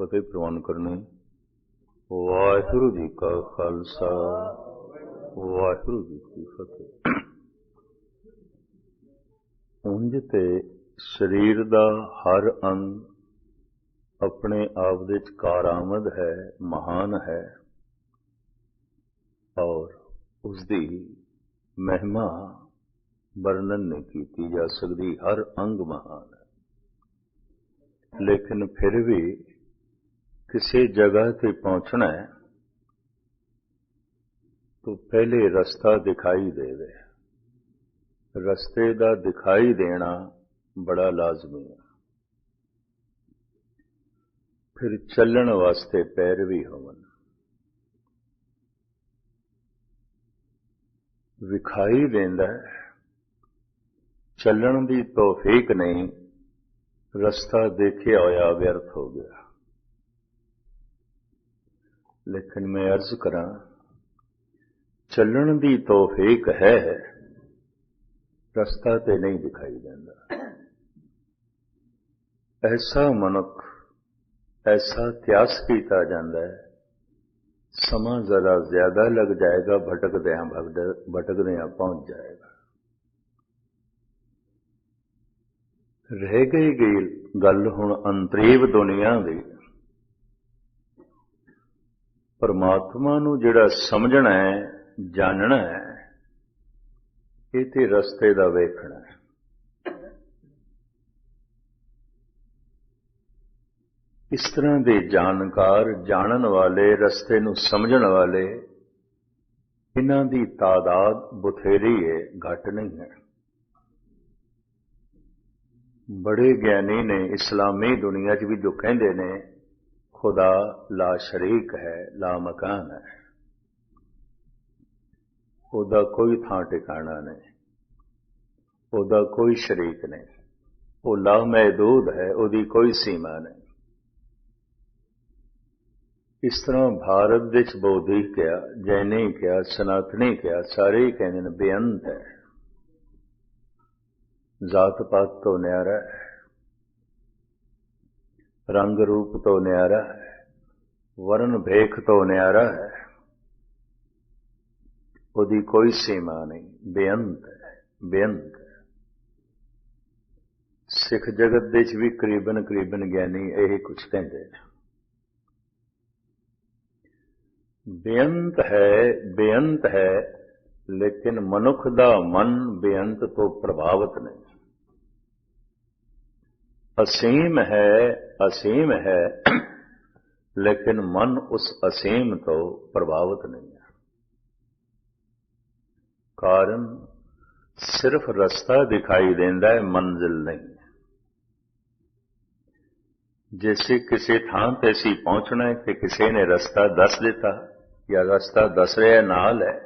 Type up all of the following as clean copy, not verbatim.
फतेह प्रवान करनी। वाहिगुरू जी का खालसा, वाहिगुरू जी की फतेह। उंज ते शरीर दा हर अंग अपने आप विच कारामद है, महान है और उसकी महिमा वर्णन नहीं की जा सकती। हर अंग महान है, लेकिन फिर भी किसी जगह ते पहुंचना है तो पहले रास्ता दिखाई देवे। रस्ते दा दिखाई देना बड़ा लाजमी है। फिर चलण वास्ते पैर भी होवन। विखाई देंदा है, चलण दी तौफीक नहीं, रास्ता देखिया होया व्यर्थ हो गया। लेकिन मैं अर्ज करा, चलण दी तौफीक है, रास्ता ते नहीं दिखाई देंदा। ऐसा मनुख, ऐसा त्यास किया जाता है, समा जरा ज्यादा लग जाएगा, भटकदियां पहुंच जाएगा। रह गई गल हुण अंतरीव दुनिया दी। परमात्मा नूं जिहड़ा समझना है, जानना है, ये ते रस्ते दा वेखना है। इस तरह के जानकार, जानन वाले, रस्ते नूं समझण वाले, इन्हां दी तादाद बथेरी है, घट नहीं है। बड़े ज्ञानी ने इस्लामी दुनिया च भी जो कहते ने खुदा ला शरीक है, ला मकान है, ओदा कोई थां ठिकाना नहीं, ओदा कोई शरीक नहीं, वो ला महदूद है, ओदी कोई सीमा नहीं। इस तरह भारत देश बौद्धी क्या, जैनी क्या, सनातनी क्या, सारे ही कहते हैं बेअंत है। जात पात तो न्यारा है, रंग रूप तो न्यारा है, वर्ण भेख तो न्यारा है, ओदी कोई सीमा नहीं, बेअंत है, बेअंत है। सिख जगत देश भी करीबन करीबन ज्ञानी यही कुछ कहते हैं। बेअंत है, लेकिन मनुख दा मन बेअंत तो प्रभावित नहीं। असीम है, लेकिन मन उस असीम तो प्रभावित नहीं है। कारण सिर्फ रास्ता दिखाई देंदा है, मंजिल नहीं। जैसे किसी थां ते असीं पहुंचना है कि किसी ने रास्ता दस दिता या रास्ता दस रहा नाल है,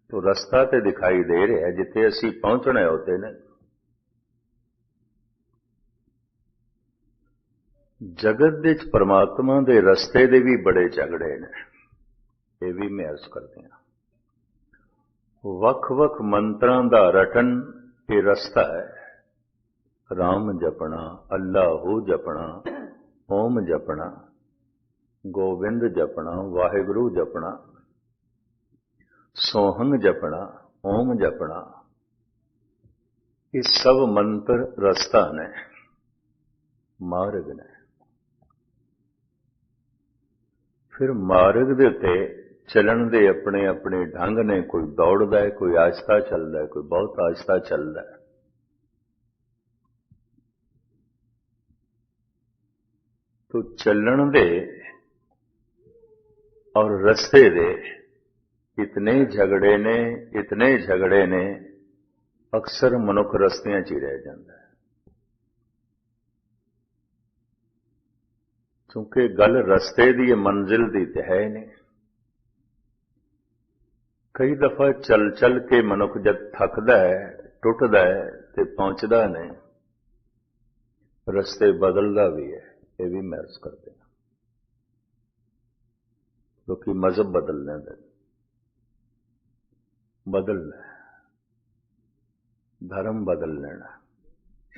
तो रास्ता ते दिखाई दे रहा है, जिथे असीं पहुंचना है होते ने। जगत दे परमात्मा दे रस्ते दे भी बड़े झगड़े ने, ये भी मैं अर्ज करते हैं। वख-वख मंत्रां दा रटन ये रस्ता है। राम जपना, अल्लाहू जपना, ओम जपना, गोविंद जपना, वाहिगुरू जपना, सोहंग जपना, ओम जपना, ये सब मंत्र रस्ता ने, मार्ग ने। फिर मार्ग दे उत्ते चलन दे अपने अपने ढंग ने। कोई दौड़दा है, कोई आहिस्ता चलदा है, कोई बहुत आहिस्ता चलदा है। तो चलन दे और रस्ते दे इतने झगड़े ने, अक्सर मनुख रस्तियां च ही रह जाता है। क्योंकि गल रस्ते दी मंजिल दी ते है नहीं। कई दफा चल चल के मनुख जब थकदा है, टुटदा है, ते पहुंचदा नहीं, रस्ते बदलदा भी है। ये भी महसूस करते हैं, क्योंकि मजहब बदलने दे बदलना, धर्म बदल लेना,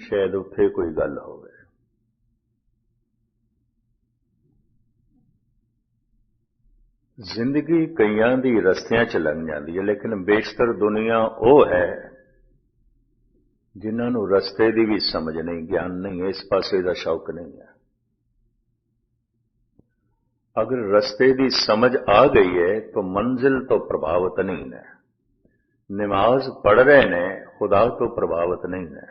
शायद उत्थे कोई गल होवे। ਜ਼ਿੰਦਗੀ ਕਈਆਂ ਦੀ ਰਸਤਿਆਂ 'ਚ ਲੰਘ ਜਾਂਦੀ ਹੈ, ਲੇਕਿਨ ਬੇਸ਼ਤਰ ਦੁਨੀਆ ਉਹ ਹੈ ਜਿਨ੍ਹਾਂ ਨੂੰ ਰਸਤੇ ਦੀ ਵੀ ਸਮਝ ਨਹੀਂ, ਗਿਆਨ ਨਹੀਂ, ਇਸ ਪਾਸੇ ਦਾ ਸ਼ੌਕ ਨਹੀਂ ਹੈ। अगर रास्ते की समझ आ गई है तो मंजिल तो प्रभावित नहीं है। नमाज पढ़ रहे ने खुदा तो प्रभावित नहीं है,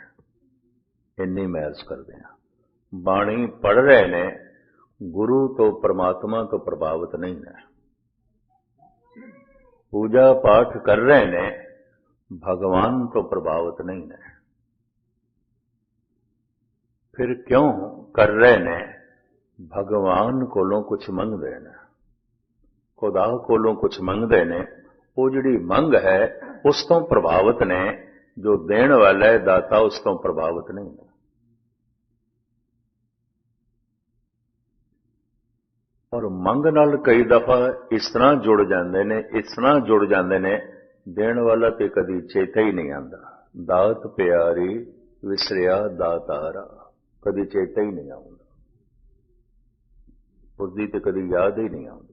इन्नी मैं अर्ज कर दिया। बाणी पढ़ रहे ने गुरु तो परमात्मा तो प्रभावित नहीं है। पूजा पाठ कर रहे ने भगवान तो प्रभावित नहीं है। फिर क्यों कर रहे ने? भगवान कोलों कुछ मंगदे ने, खुदा कोलों कुछ मंगदे ने। वो जिहड़ी मंग है उस तो प्रभावित ने, जो देण वाला है दाता उस तो प्रभावित नहीं है। और मंग नाल कई दफा इस तरह जुड़ जाते ने, इस तरह जुड़ जाते ने, देण वाला ते कदी चेता ही नहीं आंदा। दात प्यारी विसरिया दातारा, कदी चेता ही नहीं आंदा, उसकी तो कभी याद ही नहीं आती।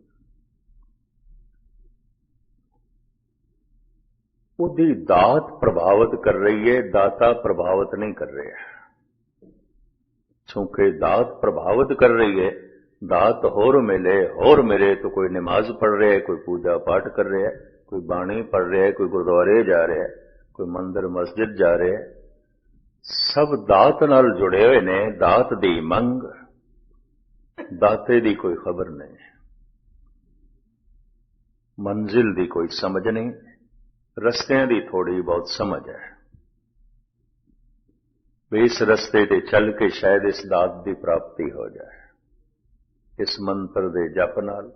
उसकी दात प्रभावित कर रही है, दाता प्रभावित नहीं कर रहे है। चूंकि दात प्रभावित कर रही है, दात होर मिले तो कोई नमाज पढ़ रहा है, कोई पूजा पाठ कर रहा है, कोई बाणी पढ़ रहा है, कोई गुरुद्वारे जा रहा है, कोई मंदिर मस्जिद जा रहा है। सब दात नाल जुड़े हुए ने। दात दी मंग, दाते दी कोई खबर नहीं, मंजिल दी कोई समझ नहीं, रस्तियां दी थोड़ी बहुत समझ है। इस रस्ते ते चल के शायद इस दात दी प्राप्ति हो जाए, इस मंत्र दे जप नाल,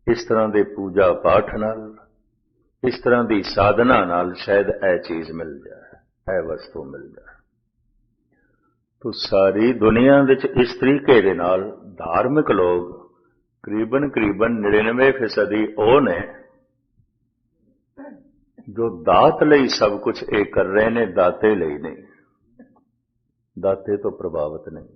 इस तरह दे पूजा पाठ नाल, इस तरह दी साधना नाल शायद यह चीज मिल जाए, यह वस्तु मिल जाए। तो सारी दुनिया विच इस तरीके दे नाल धार्मिक लोग करीबन 99% ਉਹ ਨੇ जो दात लई सब कुछ ये कर रहे ने, दाते लई नहीं, दाते तो प्रभावित नहीं।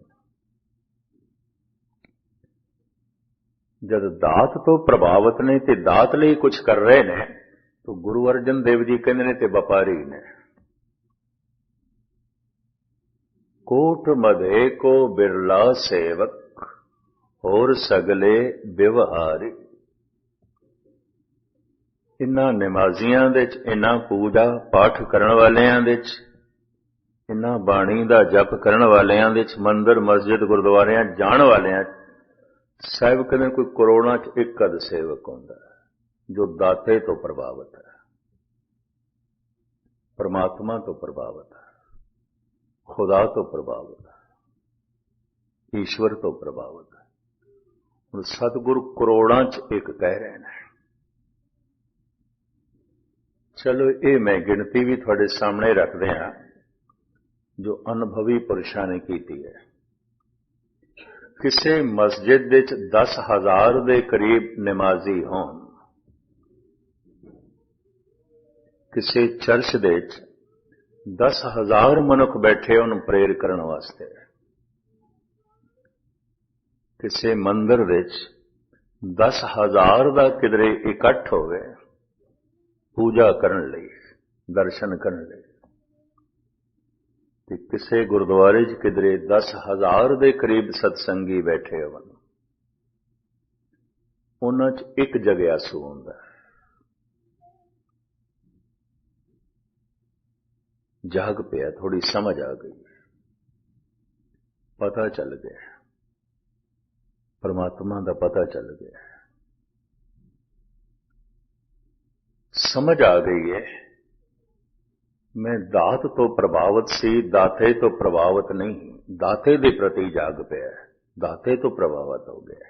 जब दात तो प्रभावित नहीं ते दात लई कुछ कर रहे ने, तो गुरु अर्जन देव जी कहते ने ते व्यापारी ने। कोट मधे को बिरला सेवक होर सगले व्यवहारी। इन्हां नमाजियां दे च, इन्हां पूजा पाठ करन वालियां दे च, इन्हां बाणी दा जप करन वालियां दे च, मंदिर मस्जिद गुरुद्वारियां जाण वालियां साहिब कहते कोई करोड़ां च एक अध सेवक हुंदा है जो दाते तो प्रभावित है, परमात्मा तो प्रभावित है, खुदा तो प्रभावित है, ईश्वर तो प्रभावित है। हुण सतगुरु करोड़ां च एक कह रहे हैं। चलो ये मैं गिनती भी थोड़े सामने रख दिया जो अनुभवी पुरुषों ने की है। किसी मस्जिद दे 10,000 के करीब नमाजी होन, किसी चर्च दे 10,000 मनुख बैठे उन प्रेर करने वास्ते, किसी मंदिर विच 10,000 का किधरे इकट्ठ हो गए पूजा करने लई, दर्शन करने लई, ते किसी गुरुद्वारे च किधरे 10,000 के करीब सत्संगी बैठे होवन, उन्हां च एक जगियासू हुंदा है। जाग पिया, थोड़ी समझ आ गई, पता चल गया, परमात्मा का पता चल गया, समझ आ गई है। मैं दात तो प्रभावित सी, दाते तो प्रभावित नहीं, दाते के प्रति जाग पिया, दाते तो प्रभावित हो गया,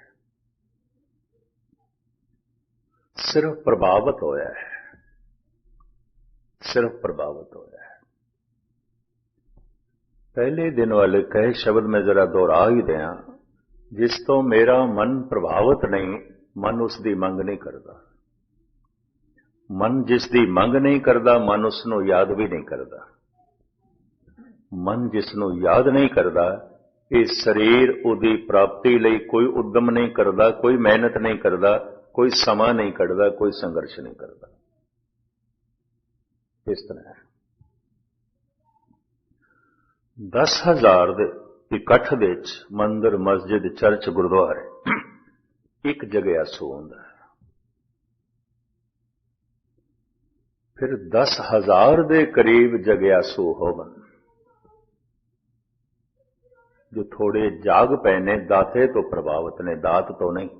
सिर्फ प्रभावित होया है, सिर्फ प्रभावित होया है। पहले दिन वाले कहे शब्द में जरा दोहरा ही दिया, जिस तो मेरा मन प्रभावित नहीं, मन उसकी मंग नहीं करता। मन जिसकी मंग नहीं करता, मन उसनों याद भी नहीं करता। मन जिसनों याद नहीं करता, ये शरीर उदी प्राप्ति लई कोई उद्यम नहीं करता, कोई मेहनत नहीं करता, कोई समा नहीं कढ़दा, कोई संघर्ष नहीं करता। इस तरह 10,000 ਦੇ ਇਕੱਠ ਦੇ ਵਿੱਚ ਮੰਦਰ, ਮਸਜਿਦ, ਚਰਚ, ਗੁਰਦੁਆਰੇ ਇੱਕ ਜਗਿਆਸੂ ਹੁੰਦਾ ਹੈ। ਫਿਰ 10,000 ਦੇ ਕਰੀਬ ਜਗਿਆਸੂ ਹੋਵਨ जो थोड़े जाग पए ने, दाते तो प्रभावित ने, दात तो नहीं।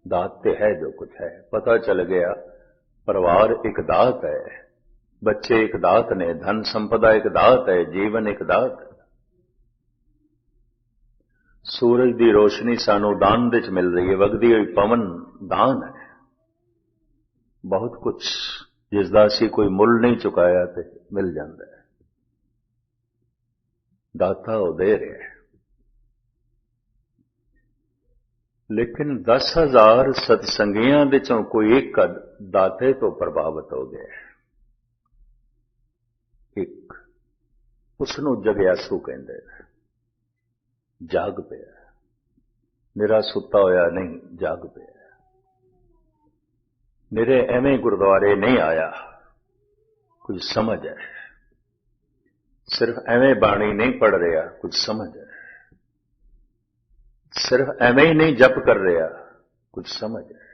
दात ते है जो कुछ है, पता चल गया परिवार एक दात है, बच्चे एक दात ने, धन संपदा एक दात है, जीवन एक दात है। सूरज की रोशनी सानू दान विच मिल रही है, वगदी हुई पवन दान है। बहुत कुछ जिसदा असीं कोई मुल नहीं चुकाया ते मिल जाता है। दाता वो दे रहे हैं। लेकिन 10,000 सत्संगियां विचों कोई एक दाते तो प्रभावित हो गया। एक उसनू जगियासू कहते हैं। जाग पिया, मेरा सुता होया नहीं, जाग पिया। मेरे एवें गुरुद्वारे नहीं आया, कुछ समझ है। सिर्फ एवें बाणी नहीं पढ़ रहा, कुछ समझ है। सिर्फ एवें ही नहीं जप कर रहा, कुछ समझ है।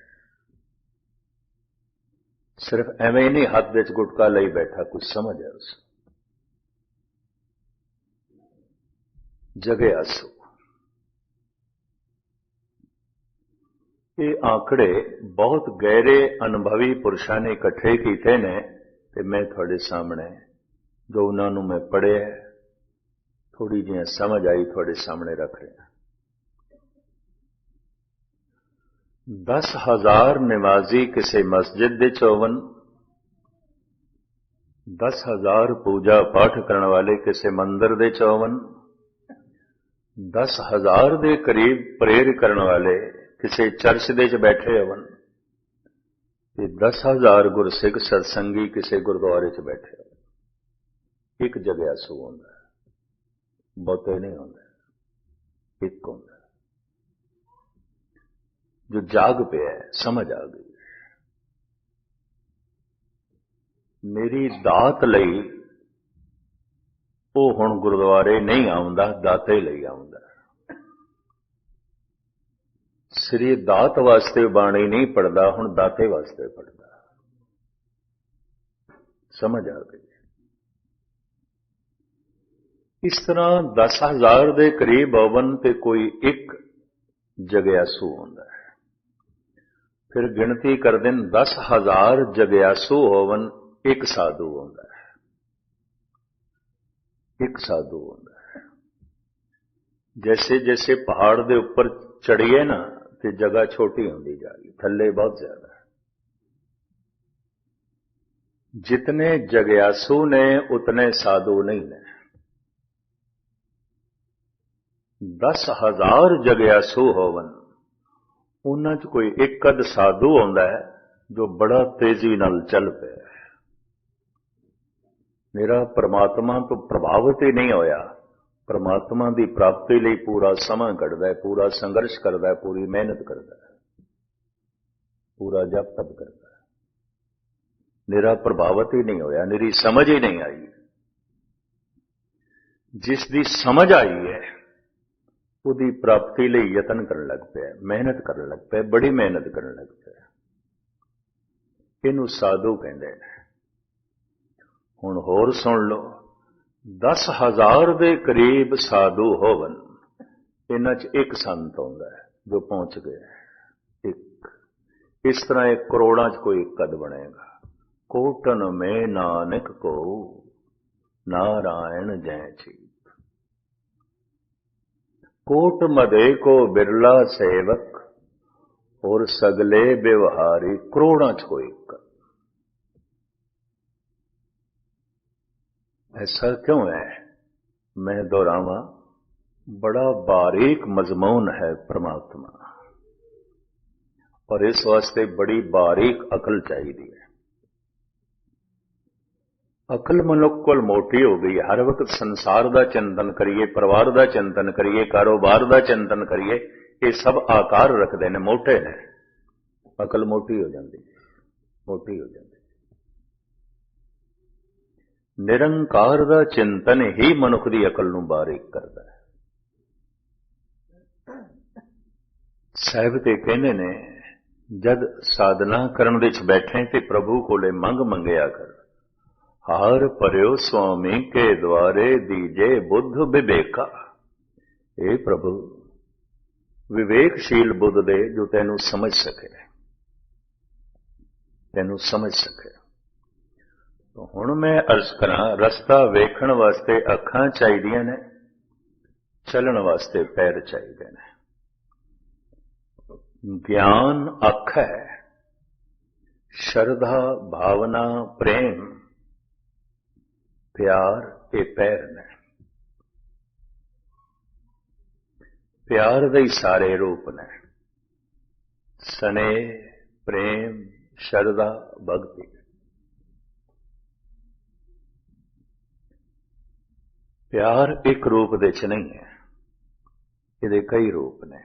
सिर्फ एवें ही नहीं हाथ विच गुटका लई बैठा, कुछ समझ है उस जगियासू। ये आंकड़े बहुत गहरे अनुभवी पुरुषों ने इकट्ठे किए ने, ते मैं थोड़े सामने जो उन्होंने मैं पढ़े थोड़ी जी समझ आई थोड़े सामने रख रहे। 10,000 निमाजी किसी मस्जिद दे होवन, 10,000 पूजा पाठ करने वाले किसी मंदिर दे होवन, 10,000 दे करीब प्रेयर करने वाले किसी चर्च दे बैठे होवन, 10,000 गुरसिख सत्संगी किसी गुरुद्वारे च बैठे हो। एक जगियासू होंदा, बहुते नहीं होंदा, एक होंदा जो जाग पे है, समझ आ गई मेरी दात लई वो हुण गुरुद्वारे नहीं आउंदा, दाते लई आउंदा। श्री दात वास्ते बाणी नहीं पढ़दा, हुण दाते वास्ते पढ़दा। समझ आ गई। इस तरह 10,000 के करीब होवन ते कोई एक जगियासू होंदा है। फिर गिनती कर दें 10,000 जगियासू होवन, एक साधु होंदा है। एक साधु होंदा है। जैसे जैसे पहाड़ के ऊपर चढ़िए ना तो जगह छोटी होंदी जा रही, थल्ले बहुत ज्यादा है। जितने जगियासू ने उतने साधु नहीं ने। 10,000 जगियासू होवन, उन्हां च कोई एक अद साधु होंदा है जो बड़ा तेजी नाल चल पे। मेरा परमात्मा तो प्रभावित ही नहीं होया, परमात्मा की प्राप्ति लिए पूरा समा कढ़दा है, पूरा संघर्ष करता है, पूरी मेहनत करता है, पूरा जप तप करता है। मेरा प्रभावित ही नहीं होया, मेरी समझ ही नहीं आई। जिसकी समझ आई है उसकी प्राप्ति लिए यतन करने लग पे, मेहनत करने लग पे, बड़ी मेहनत करने लग पे। इनू साधु कहते हैं। हुण होर सुन लो, 10,000 के करीब साधु होवन, इन्हां च एक संत होंदा है जो पहुंच गया। एक इस तरह एक करोड़ां च कोई कद बनेगा। कोटन में नानक को नारायण जय छी, कोट मदे को बिरला सेवक और सगले व्यवहारी। करोड़ां च कोई एक। ऐसा क्यों है? मैं दोहरावा, बड़ा बारीक मजमून है परमात्मा, और इस वास्ते बड़ी बारीक अकल चाहिए है। अकल मनुख कोल मोटी हो गई। हर वक्त संसार का चिंतन करिए, परिवार का चिंतन करिए, कारोबार का चिंतन करिए, ये सब आकार रखते हैं, मोटे ने। ਅਕਲ ਮੋਟੀ ਹੋ ਜਾਂਦੀ, ਮੋਟੀ ਹੋ ਜਾਂਦੀ। ਨਿਰੰਕਾਰ ਦਾ ਚਿੰਤਨ ਹੀ ਮਨੁੱਖ ਦੀ ਅਕਲ ਨੂੰ ਬਾਰੀਕ ਕਰਦਾ ਹੈ। ਸਾਹਿਬ ਤੇ ਕਹਿੰਦੇ ਨੇ, ਜਦ ਸਾਧਨਾ ਕਰਨ ਵਿੱਚ ਬੈਠੇ ਤੇ ਪ੍ਰਭੂ ਕੋਲੇ ਮੰਗ ਮੰਗਿਆ ਕਰ, ਹਾਰ ਭਰਿਓ ਸੁਆਮੀ ਕੇ ਦੁਆਰੇ ਦੀਜੇ ਬੁੱਧ ਵਿਵੇਕਾ। ਇਹ ਪ੍ਰਭੂ ਵਿਵੇਕਸ਼ੀਲ ਬੁੱਧ ਦੇ ਜੋ ਤੈਨੂੰ ਸਮਝ ਸਕੇ, ਤੈਨੂੰ ਸਮਝ ਸਕੇ। ਤਾਂ ਹੁਣ ਮੈਂ ਅਰਜ਼ ਕਰਾਂ, ਰਸਤਾ ਵੇਖਣ ਵਾਸਤੇ ਅੱਖਾਂ ਚਾਹੀਦੀਆਂ ਨੇ, ਚੱਲਣ ਵਾਸਤੇ ਪੈਰ ਚਾਹੀਦੇ ਨੇ। ਗਿਆਨ ਅੱਖ ਹੈ, ਸ਼ਰਧਾ ਭਾਵਨਾ ਪ੍ਰੇਮ ਪਿਆਰ ਇਹ ਪੈਰ ਨੇ। ਪਿਆਰ ਦੇ ਹੀ ਸਾਰੇ ਰੂਪ ਨੇ, ਸਨੇਹ ਪ੍ਰੇਮ ਸ਼ਰਧਾ ਭਗਤੀ। ਪਿਆਰ ਇੱਕ ਰੂਪ ਦੇ ਚ ਨਹੀਂ ਹੈ, ਇਹਦੇ ਕਈ ਰੂਪ ਨੇ।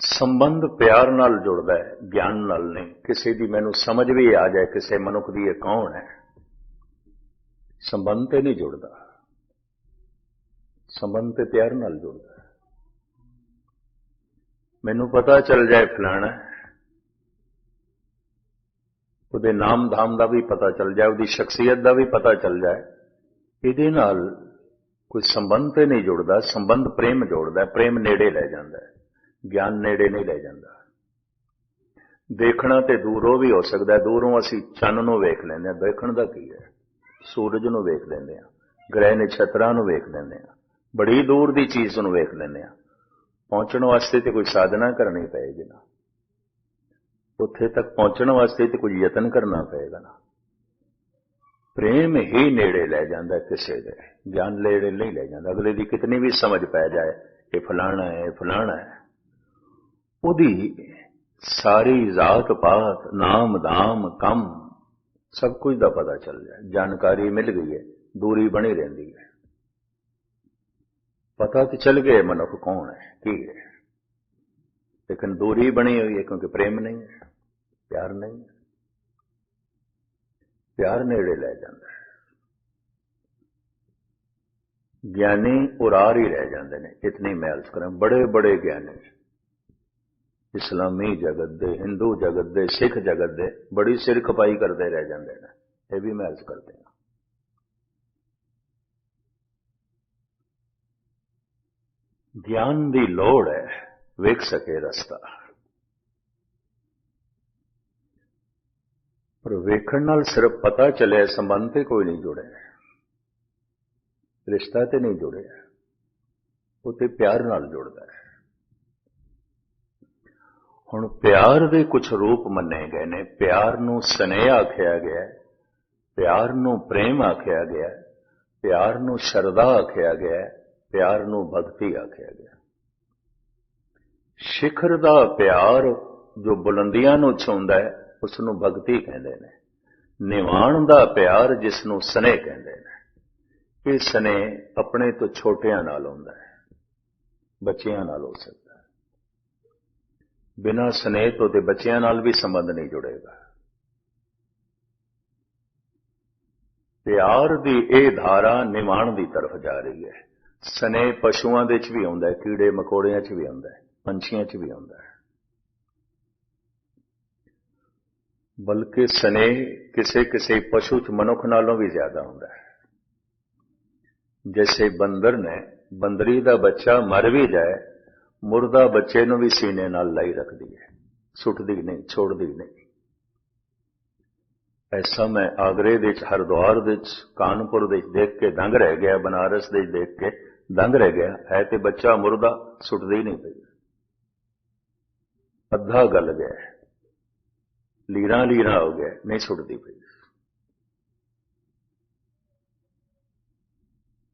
ਸੰਬੰਧ ਪਿਆਰ ਨਾਲ ਜੁੜਦਾ ਹੈ, ਗਿਆਨ ਨਾਲ ਨਹੀਂ। ਕਿਸੇ ਦੀ ਮੈਨੂੰ ਸਮਝ ਵੀ ਆ ਜਾਏ ਕਿਸੇ ਮਨੁੱਖ ਦੀ ਇਹ ਕੌਣ ਹੈ, ਸੰਬੰਧ ਤੇ ਨਹੀਂ ਜੁੜਦਾ, ਸੰਬੰਧ ਤੇ ਪਿਆਰ ਨਾਲ ਜੁੜਦਾ। ਮੈਨੂੰ ਪਤਾ ਚੱਲ ਜਾਏ ਫਲਾਣਾ, ਉਹਦੇ ਨਾਮ ਧਾਮ ਦਾ ਵੀ ਪਤਾ ਚੱਲ ਜਾਏ, ਉਹਦੀ ਸ਼ਖਸੀਅਤ ਦਾ ਵੀ ਪਤਾ ਚੱਲ ਜਾਏ, ਇਹਦੇ ਨਾਲ ਕੋਈ ਸੰਬੰਧ ਤੇ ਨਹੀਂ ਜੁੜਦਾ। ਸੰਬੰਧ ਪ੍ਰੇਮ ਜੋੜਦਾ, ਪ੍ਰੇਮ ਨੇੜੇ ਲੈ ਜਾਂਦਾ ਹੈ, ਗਿਆਨ ਨੇੜੇ ਨਹੀਂ ਲੈ ਜਾਂਦਾ। ਦੇਖਣਾ ਤੇ ਦੂਰੋਂ ਵੀ ਹੋ ਸਕਦਾ, ਦੂਰੋਂ ਅਸੀਂ ਚੰਨ ਨੂੰ ਵੇਖ ਲੈਂਦੇ ਹਾਂ, ਦੇਖਣ ਦਾ ਕੀ ਹੈ, ਸੂਰਜ ਨੂੰ ਵੇਖ ਲੈਂਦੇ ਹਾਂ, ਗ੍ਰਹਿ ਨਛੱਤਰਾਂ ਨੂੰ ਵੇਖ ਲੈਂਦੇ ਹਾਂ, ਬੜੀ ਦੂਰ ਦੀ ਚੀਜ਼ ਨੂੰ ਵੇਖ ਲੈਂਦੇ ਹਾਂ। ਪਹੁੰਚਣ ਵਾਸਤੇ ਤੇ ਕੋਈ ਸਾਧਨਾ ਕਰਨੀ ਪਏਗੀ ਨਾ, ਉੱਥੇ ਤੱਕ ਪਹੁੰਚਣ ਵਾਸਤੇ ਤੇ ਕੁਝ ਯਤਨ ਕਰਨਾ ਪਏਗਾ ਨਾ। ਪ੍ਰੇਮ ਹੀ ਨੇੜੇ ਲੈ ਜਾਂਦਾ ਕਿਸੇ ਦੇ, ਗਿਆਨ ਨੇੜੇ ਨਹੀਂ ਲੈ ਜਾਂਦਾ। ਅਗਲੇ ਦੀ ਕਿਤਨੀ ਵੀ ਸਮਝ ਪੈ ਜਾਏ ਇਹ ਫਲਾਣਾ ਹੈ, ਫਲਾਣਾ ਹੈ, ਉਹਦੀ ਸਾਰੀ ਜ਼ਾਤ ਪਾਤ ਨਾਮ ਦਾਮ ਕੰਮ ਸਭ ਕੁਝ ਦਾ ਪਤਾ ਚੱਲ ਜਾਏ, ਜਾਣਕਾਰੀ ਮਿਲ ਗਈ ਹੈ, ਦੂਰੀ ਬਣੀ ਰਹਿੰਦੀ ਹੈ। ਪਤਾ ਤੇ ਚੱਲ ਗਿਆ ਮਨੁੱਖ ਕੌਣ ਹੈ ਕੀ ਹੈ, ਲੇਕਿਨ ਦੂਰੀ ਬਣੀ ਹੋਈ ਹੈ ਕਿਉਂਕਿ ਪ੍ਰੇਮ ਨਹੀਂ ਹੈ, ਪਿਆਰ ਨਹੀਂ ਹੈ। ਪਿਆਰ ਨੇੜੇ ਲੈ ਜਾਂਦਾ ਹੈ। ਗਿਆਨੀ ਉਰਾਰ ਹੀ ਰਹਿ ਜਾਂਦੇ ਨੇ। ਇਤਨੀ ਮੈਂ ਅਰਜ਼ ਕਰਾਂ, ਬੜੇ ਬੜੇ ਗਿਆਨੀ ਇਸਲਾਮੀ ਜਗਤ ਦੇ, ਹਿੰਦੂ ਜਗਤ ਦੇ, ਸਿੱਖ ਜਗਤ ਦੇ ਬੜੀ ਸਿਰ ਖਪਾਈ ਕਰਦੇ ਰਹਿ ਜਾਂਦੇ ਨੇ। ਇਹ ਵੀ ਮੈਂ ਅਰਜ਼ ਕਰਦੇ ਹਾਂ। ਗਿਆਨ ਦੀ ਲੋੜ ਹੈ, ਵੇਖ ਸਕੇ ਰਸਤਾ, ਪਰ ਵੇਖਣ ਨਾਲ ਸਿਰਫ ਪਤਾ ਚੱਲੇ, ਸੰਬੰਧ ਤੇ ਕੋਈ ਨਹੀਂ ਜੁੜੇ, ਰਿਸ਼ਤਾ ਤੇ ਨਹੀਂ ਜੁੜੇ, ਉਹ ਤੇ ਪਿਆਰ ਨਾਲ ਜੁੜਦਾ ਹੈ। ਹੁਣ ਪਿਆਰ ਦੇ ਕੁਝ ਰੂਪ ਮੰਨੇ ਗਏ ਨੇ। ਪਿਆਰ ਨੂੰ ਸਨੇਹ ਆਖਿਆ ਗਿਆ, ਪਿਆਰ ਨੂੰ ਪ੍ਰੇਮ ਆਖਿਆ ਗਿਆ, ਪਿਆਰ ਨੂੰ ਸ਼ਰਧਾ ਆਖਿਆ ਗਿਆ, ਪਿਆਰ ਨੂੰ ਭਗਤੀ ਆਖਿਆ ਗਿਆ। ਸਿਖਰ ਦਾ ਪਿਆਰ ਜੋ ਬੁਲੰਦੀਆਂ ਨੂੰ ਛੂੰਹਦਾ ਹੈ ਉਸ ਨੂੰ ਭਗਤੀ ਕਹਿੰਦੇ ਨੇ। ਨਿਵਾਣ ਦਾ ਪਿਆਰ ਜਿਸ ਨੂੰ ਸਨੇਹ ਕਹਿੰਦੇ ਨੇ। ਇਹ ਸਨੇਹ ਆਪਣੇ ਤੋਂ ਛੋਟਿਆਂ ਨਾਲ ਹੁੰਦਾ ਹੈ, ਬੱਚਿਆਂ ਨਾਲ ਹੋ ਸਕਦਾ ਹੈ। ਬਿਨਾਂ ਸਨੇਹ ਤੋਂ ਤੇ ਬੱਚਿਆਂ ਨਾਲ ਵੀ ਸੰਬੰਧ ਨਹੀਂ ਜੁੜੇਗਾ। ਪਿਆਰ ਦੀ ਇਹ ਧਾਰਾ ਨਿਵਾਣ ਦੀ ਤਰਫ ਜਾ ਰਹੀ ਹੈ। ਸਨੇਹ ਪਸ਼ੂਆਂ ਦੇ ਚ ਵੀ ਆਉਂਦਾ ਹੈ, ਕੀੜੇ ਮਕੌੜਿਆਂ ਚ ਵੀ ਆਉਂਦਾ ਹੈ, ਪੰਛੀਆਂ ਚ ਵੀ ਆਉਂਦਾ ਹੈ। ਬਲਕਿ ਸਨੇਹ ਕਿਸੇ ਕਿਸੇ ਪਸ਼ੂ ਚ ਮਨੁੱਖ ਨਾਲੋਂ ਵੀ ਜ਼ਿਆਦਾ ਹੁੰਦਾ ਹੈ। ਜੈਸੇ ਬੰਦਰ ਨੇ, ਬੰਦਰੀ ਦਾ ਬੱਚਾ ਮਰ ਵੀ ਜਾਏ, ਮੁਰਦਾ ਬੱਚੇ ਨੂੰ ਵੀ ਸੀਨੇ ਨਾਲ ਲਾਈ ਰੱਖਦੀ ਹੈ, ਸੁੱਟਦੀ ਨਹੀਂ, ਛੋੜਦੀ ਨਹੀਂ। ਐਸਾ ਮੈਂ ਆਗਰੇ ਦੇ ਵਿੱਚ, ਹਰਿਦੁਆਰ ਦੇ ਵਿੱਚ, ਕਾਨਪੁਰ ਦੇ ਵਿੱਚ ਦੇਖ ਕੇ ਦੰਗ ਰਹਿ ਗਿਆ, ਬਨਾਰਸ ਦੇ ਦੇਖ ਕੇ ਦੰਗ ਰਹਿ ਗਿਆ। ਹੈ ਤੇ ਬੱਚਾ ਮੁਰਦਾ, ਸੁੱਟਦੀ ਨਹੀਂ ਪਈ, ਅੱਧਾ ਗਲ ਗਿਆ, ਲੀਰਾਂ ਲੀਰਾਂ ਹੋ ਗਿਆ, ਨਹੀਂ ਸੁੱਟਦੀ ਪਈ।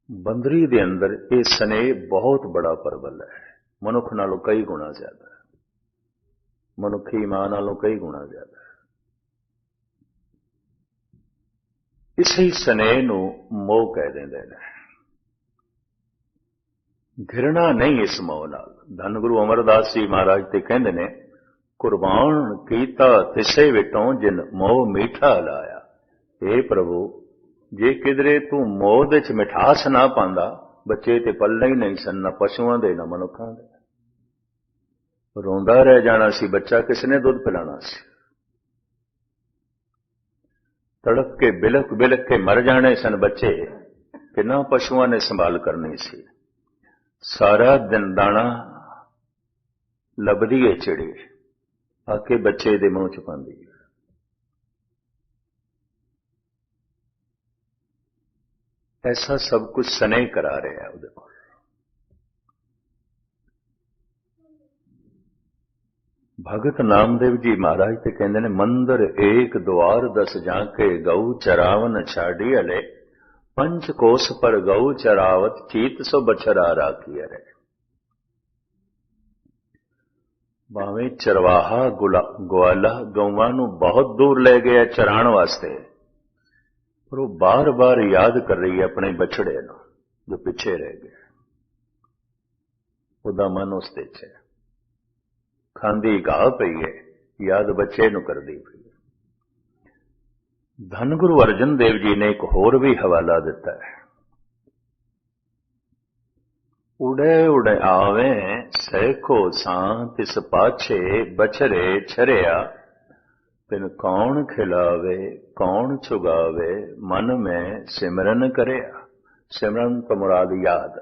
ਬੰਦਰੀ ਦੇ ਅੰਦਰ ਇਹ ਸਨੇਹ ਬਹੁਤ ਬੜਾ ਪ੍ਰਬਲ ਹੈ, ਮਨੁੱਖ ਨਾਲੋਂ ਕਈ ਗੁਣਾ ਜ਼ਿਆਦਾ ਹੈ, ਮਨੁੱਖੀ ਮਾਂ ਨਾਲੋਂ ਕਈ ਗੁਣਾ ਜ਼ਿਆਦਾ ਹੈ। ਇਸੇ ਸਨੇਹ ਨੂੰ ਮੋਹ ਕਹਿ ਦਿੰਦੇ ਨੇ। ਘਿਰਣਾ ਨਹੀਂ ਇਸ ਮੋਹ ਨਾਲ। ਧੰਨ ਗੁਰੂ ਅਮਰਦਾਸ ਜੀ ਮਹਾਰਾਜ ਤੇ ਕਹਿੰਦੇ ਨੇ, कुर्बान कीता तिसे विटों जिन मोह मीठा लाया। हे प्रभु, जे किधरे तू मोह दे च मिठास ना पांदा, बच्चे ते पलने ही नहीं सन, ना पशुआं दे ना मनुखां दे। रोंदा रह जाना सी बच्चा, किसने दुध पिलाना सी। तड़प के बिलक बिलक के मर जाने सन बच्चे, किन्ना पशुआं ने संभाल करनी सी। सारा दिन दाना लभदी है चिड़ी, आके बच्चे दे मुंह च पांदी है। ऐसा सब कुछ स्नेह करा रहा है उहदे कोल। भगत नामदेव जी महाराज ते कहंदे ने, मंदिर एक द्वार 10 जाके गऊ चरावन छाड़ी अले, पंच कोस पर गऊ चरावत चीत सो बछरा राखी अरे। भावें चरवाहा ग्वाला गौवां नूं बहुत दूर ले गया चराण वास्ते, पर वो बार बार याद कर रही है अपने बछड़े नूं जो पिछे रह गए। उहदा मन उस ते च है, खांदी घाह पई है, याद बच्चे नूं करदी पई। धन गुरु अर्जन देव जी ने एक होर भी हवाला दिता है। उड़े उड़े आवे सैको सां तिस पाछे बछरे छरिया, तिन कौन खिलावे कौन चुगावे मन में सिमरन करिया। सिमरन तो मुराद याद।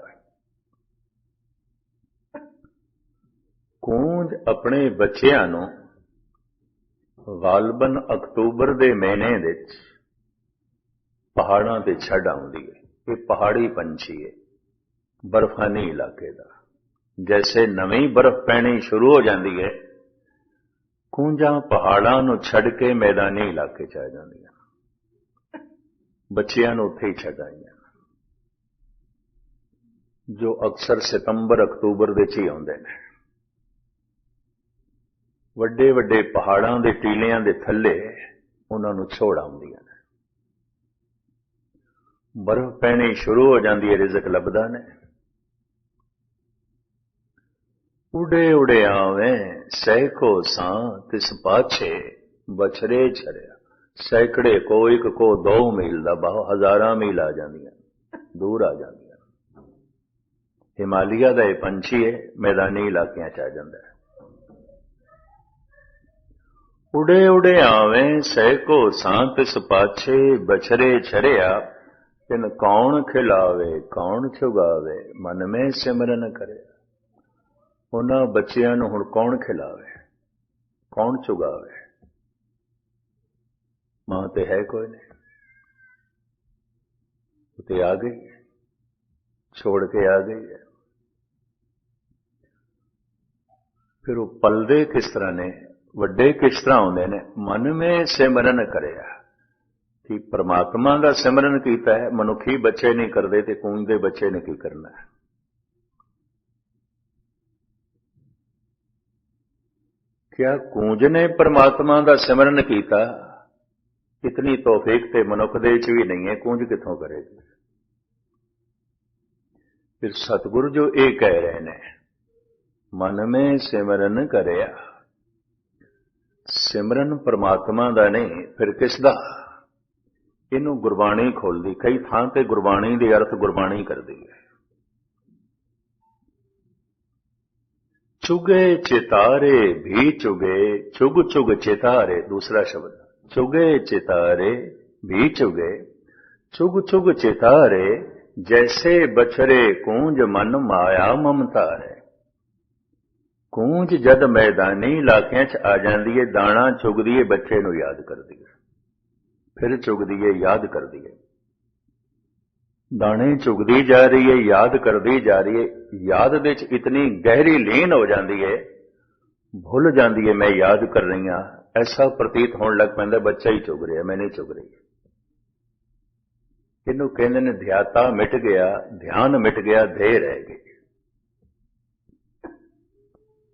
कूंज अपने बच्चियां नूं गालबन अक्तूबर दे महीने विच पहाड़ां ते छड़ आउंदी है। ये पहाड़ी पंछी है, बर्फानी इलाके दा। जैसे नवी बर्फ पैनी शुरू हो जाती है, कूंजां पहाड़ां नूं छड़ के मैदानी इलाके च आ जांदियां, बच्चियां नूं उत्थे ही छड़ आईयां, जो अक्सर सितंबर अक्तूबर दे च ही आउंदे ने। ਵੱਡੇ ਵੱਡੇ पहाड़ां दे टीलियां दे थल्ले उन्हां नूं छोड़ आउंदियां ने। बर्फ पैनी शुरू हो जाती है, रिज़क लभदा ने। उड़े उड़े आवे सैको सां तिस पाछे बछरे छरिया। सैकड़े को एक को 2 मील दा बाह, 1000 मील आ जांदियां, दूर आ जांदियां। हिमालय दा यह पंछी है, मैदानी इलाकियां च आ जांदा है। उड़े उड़े आवे सैको सां तिस पाछे बछरे छरिया, तिन कौन खिलावे कौन चुगावे मन में सिमरन करे। उन्हां बच्चियां नूं हुण कौन खिलावे कौन चुगावे? मां ते है कोई नहीं, ते आ गई है, छोड़ के आ गई है। फिर वो पलदे किस तरह ने, ਵੱਡੇ किस तरह आउंदे ने? मन में सिमरन करिया कि परमात्मा का सिमरन कीता है। मनुखी बच्चे नहीं करते ते कूंज दे बच्चे ने की करना है? क्या कूंज ने परमात्मा का सिमरन कीता? इतनी तौफीक ते मनुख दे च भी नहीं है, कूंज किथों करेगी? फिर सतगुरु जो ये कह रहे ने, मन में सिमरन करिया, सिमरन परमात्मा दा नहीं फिर किसदा? इनू गुरबाणी खोलदी, कई थां ते गुरबाणी दे अर्थ गुरबाणी करदी है। चुगे चितारे भी चुगे, चुग चुग चितारे, दूसरा शब्द। चुगे चितारे भी चुगे, चुग चुग चितारे, जैसे बछरे कूंज मन माया ममता है। कूंज जद मैदानी इलाकियां च आ जाती है, दाना चुगदी है, बच्चे नूं याद करदी है, फिर चुगदी है, याद करदी है। दाने चुगदी जा रही है, याद करदी जा रही है। याद दे च इतनी गहरी लीन हो जाती है, भुल जाती है मैं याद कर रही हां। ऐसा प्रतीत होने लग पैंदा बच्चा ही चुग रहा, मैं नहीं चुग रही। इनू कहंदे ने ध्याता मिट गया, ध्यान मिट गया, ध्येय रह गई।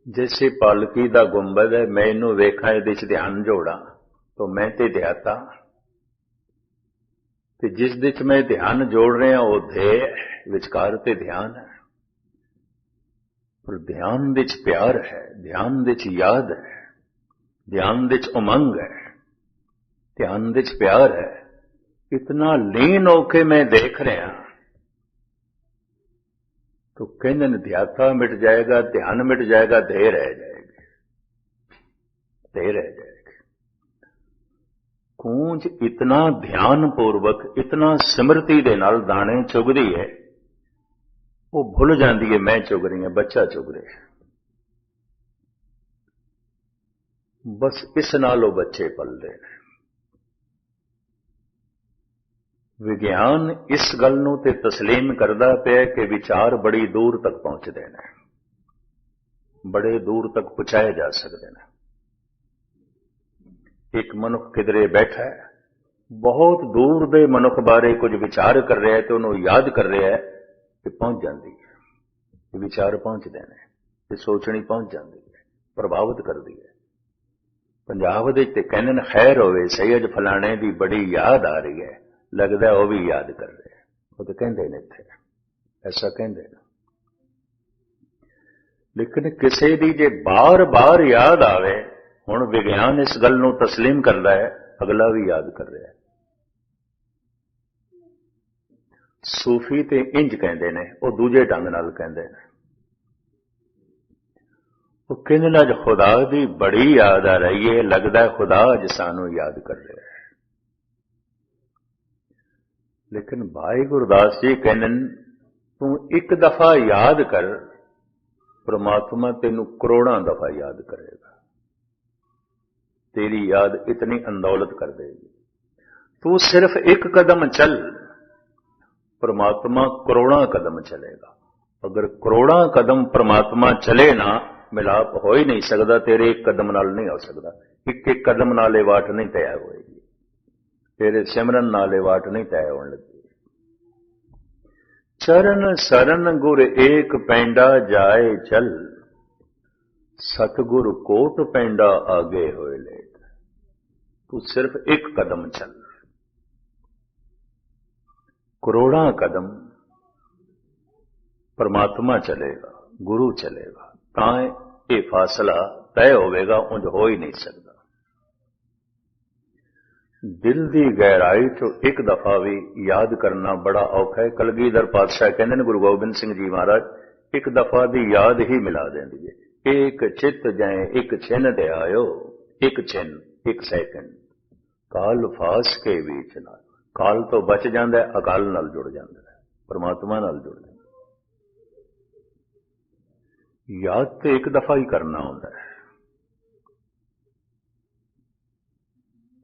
जैसे पालकी दा गुंबद है, मैं इनू वेखां इहदे च ध्यान जोड़ा तो मैं ते ध्याता, ते जिस दे च मैं ध्यान जोड़ रहा वो ध्येय विचकार ते ध्यान है। पर ध्यान दे च प्यार है, ध्यान दे च याद है, ध्यान दे च उमंग है, ध्यान दे च प्यार है, इतना लीन होके मैं देख रहा, तो कहते न ध्याता मिट जाएगा, ध्यान मिट जाएगा, देह रह जाएगी, देह रह जाएगी। कूंज इतना ध्यान पूर्वक, इतना सिमरती दे नाल दाने चुगदी है, वो भुल जाती है मैं चुग रही हूं, बच्चा चुग रहा है। बस इस नाल वो बच्चे पलदे ने। विज्ञान इस गल नूं ते तस्लीम करदा पिया कि विचार बड़ी दूर तक पहुंचते हैं, बड़े दूर तक पहुंचाए जा सकते हैं। एक मनुख किधरे बैठा है, बहुत दूर दे मनुख बारे कुछ विचार कर रहा है, तो उन्होंने याद कर रहा है कि पहुंच जाती है, विचार पहुंचते हैं, सोचनी पहुंच जाती है, प्रभावित करती है। पंजाब दे ते कहने न खैर होवे सही, अज फलाने दी बड़ी याद आ रही है, लगता है वह भी याद कर रहे हैं, वो तो कहते ने इत्थे ऐसा कहते हैं। लेकिन किसी दी जे बार बार याद आवे, हुण विज्ञान इस गल नूं तस्लीम करदा है, अगला भी याद कर रहा है। सूफी ते इंज कहते ने, वो दूजे ढंग नाल कहते हैं। वो कहते अज खुदा दी बड़ी याद आ रही है, लगता है खुदा अज सानू याद कर रहा है। लेकिन भाई गुरदास जी कहने, तू एक दफा याद कर, परमात्मा तेनू करोड़ों दफा याद करेगा, तेरी याद इतनी अंदौलत कर देगी। तू सिर्फ एक कदम चल, परमात्मा करोड़ों कदम चलेगा। अगर करोड़ों कदम परमात्मा चले ना, मिलाप हो ही नहीं सकता, तेरे एक कदम नाल नहीं हो सकता। एक एक कदम नाले वाट नहीं तय होएगी, तेरे सिमरन नाले वाट नहीं तय होने लगी। चरण सरन गुर एक पैंडा जाए चल, सतगुर कोट पैंडा आगे होए लेट। तू सिर्फ एक कदम चल, करोड़ों कदम परमात्मा चलेगा, गुरु चलेगा, तां ये फासला तय होगा, उंज हो ही नहीं सकता। दिल की गहराई चो एक दफा भी याद करना बड़ा औखा है। कलगीधर पातशाह कहते हैं, गुरु गोबिंद सिंह जी महाराज, एक दफा की याद ही मिला देंदी है। एक चित जाए एक छिन दे आयो, एक छिन एक सैकंड, काल फास के बीच नाल। काल तो बच जाता है, अकाल नाल जुड़ जाता है, परमात्मा नाल जुड़ जाता है। याद तो एक दफा ही करना होता है,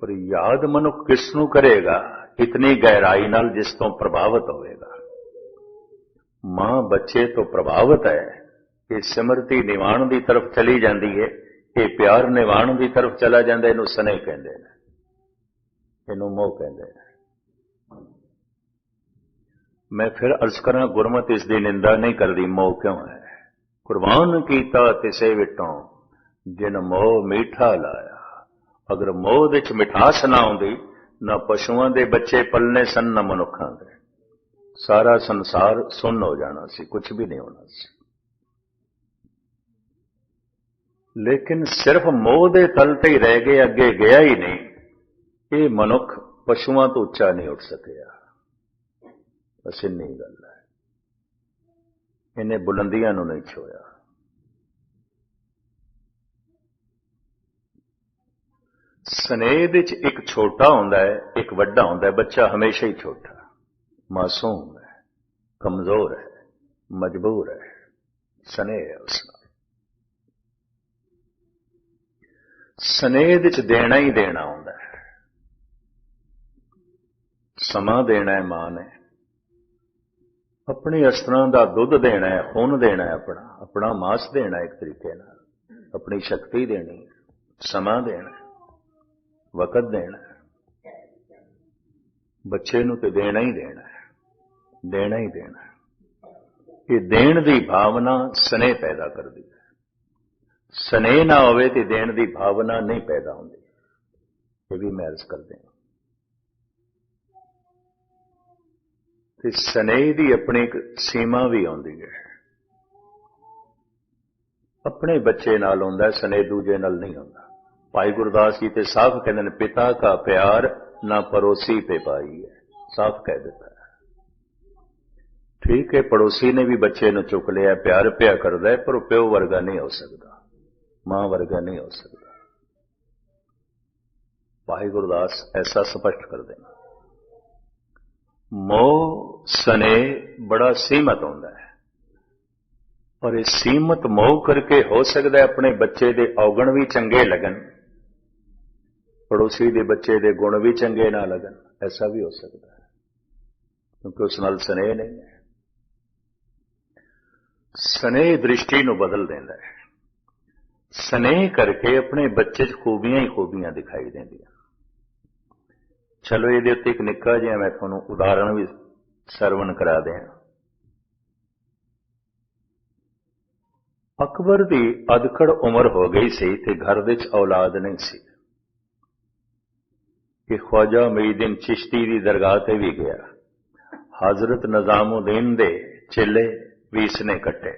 पर याद मनुख किसनू करेगा? इतनी गहराई नाल जिस तो प्रभावित होएगा। मां बच्चे तो प्रभावित है, ये सिमरती निवाण की तरफ चली जाती है, ये प्यार निवाण की तरफ चला जाता है। इनू स्नेह कहते हैं, इनू मोह कहते हैं। मैं फिर अर्ज करा, गुरमत इसकी निंदा नहीं करती। मोह क्यों है? कुर्बान कीता तिसे विटों जिन मोह मीठा लाया। अगर मोह दे च मिठास ना आउंदी, ना पशुओं के बच्चे पलने सन, ना मनुखों के, सारा संसार सुन्न हो जाना सी, कुछ भी नहीं होना सी। लेकिन सिर्फ मोह दे तल ते ही रह गए, अगे गया ही नहीं। ये मनुख पशुओं तो उच्चा नहीं उठ सकिया। बस इन्नी गल है, इन्हें बुलंदियां नूं नहीं छोया। स्नेह दे च एक छोटा होंदा है, एक वड्डा होंदा है। बच्चा हमेशा ही छोटा, मासूम है, कमजोर है, मजबूर है, स्नेह है उसका। स्नेह दे च देना ही देना होंदा है। समा देना है मां ने, अपनी अस्त्रां दा दुध देना है, खून देना है, अपना मांस देना है, एक तरीके नाल अपनी शक्ति देनी है, समा देना है, वक़्त देना है। बच्चे नूं ते देना ही देना है, देना ही देना है। ये देण दी भावना स्नेह पैदा करती है। स्नेह ना होवे ते देण दी भावना नहीं पैदा होंदी। ये भी मैं अर्ज कर दें। ते स्नेह दी अपनी एक सीमा भी आउंदी है। अपने बच्चे नाल होंदा है स्नेह, दूजे नाल नहीं होंदा। भाई गुरदास जी ते साफ कहते हैं, पिता का प्यार ना पड़ोसी पे पाई है, साफ कह देता है। ठीक है, पड़ोसी ने भी बच्चे ने चुक लिया, प्यार पिया करदा है, पर प्यो वर्गा नहीं हो सकता, मां वर्गा नहीं हो सकता। भाई गुरदास ऐसा स्पष्ट कर देना। मोह स्नेह बड़ा सीमित होता है, और इस सीमित मोह करके हो सकता है अपने बच्चे दे औगण भी चंगे लगन, पड़ोसी दे बच्चे दे गुण भी चंगे ना लगन, ऐसा भी हो सकता है, क्योंकि उस नाल स्नेह नहीं है। स्नेह दृष्टि नूं बदल देंदा है। स्नेह करके अपने बच्चे च खूबियां ही खूबियां दिखाई देंदियां। चलो ये उत्ते एक निक्का जिहा मैं तुहानूं उदाहरण भी सरवण करा दें। अकबर की अधकड़ उम्र हो गई सी ते घर विच औलाद नहीं सी कि ख्वाजा मुईउद्दीन चिश्ती की दरगाह ते भी गया, हजरत निजामुद्दीन दे चेले भी इसने कट्टे,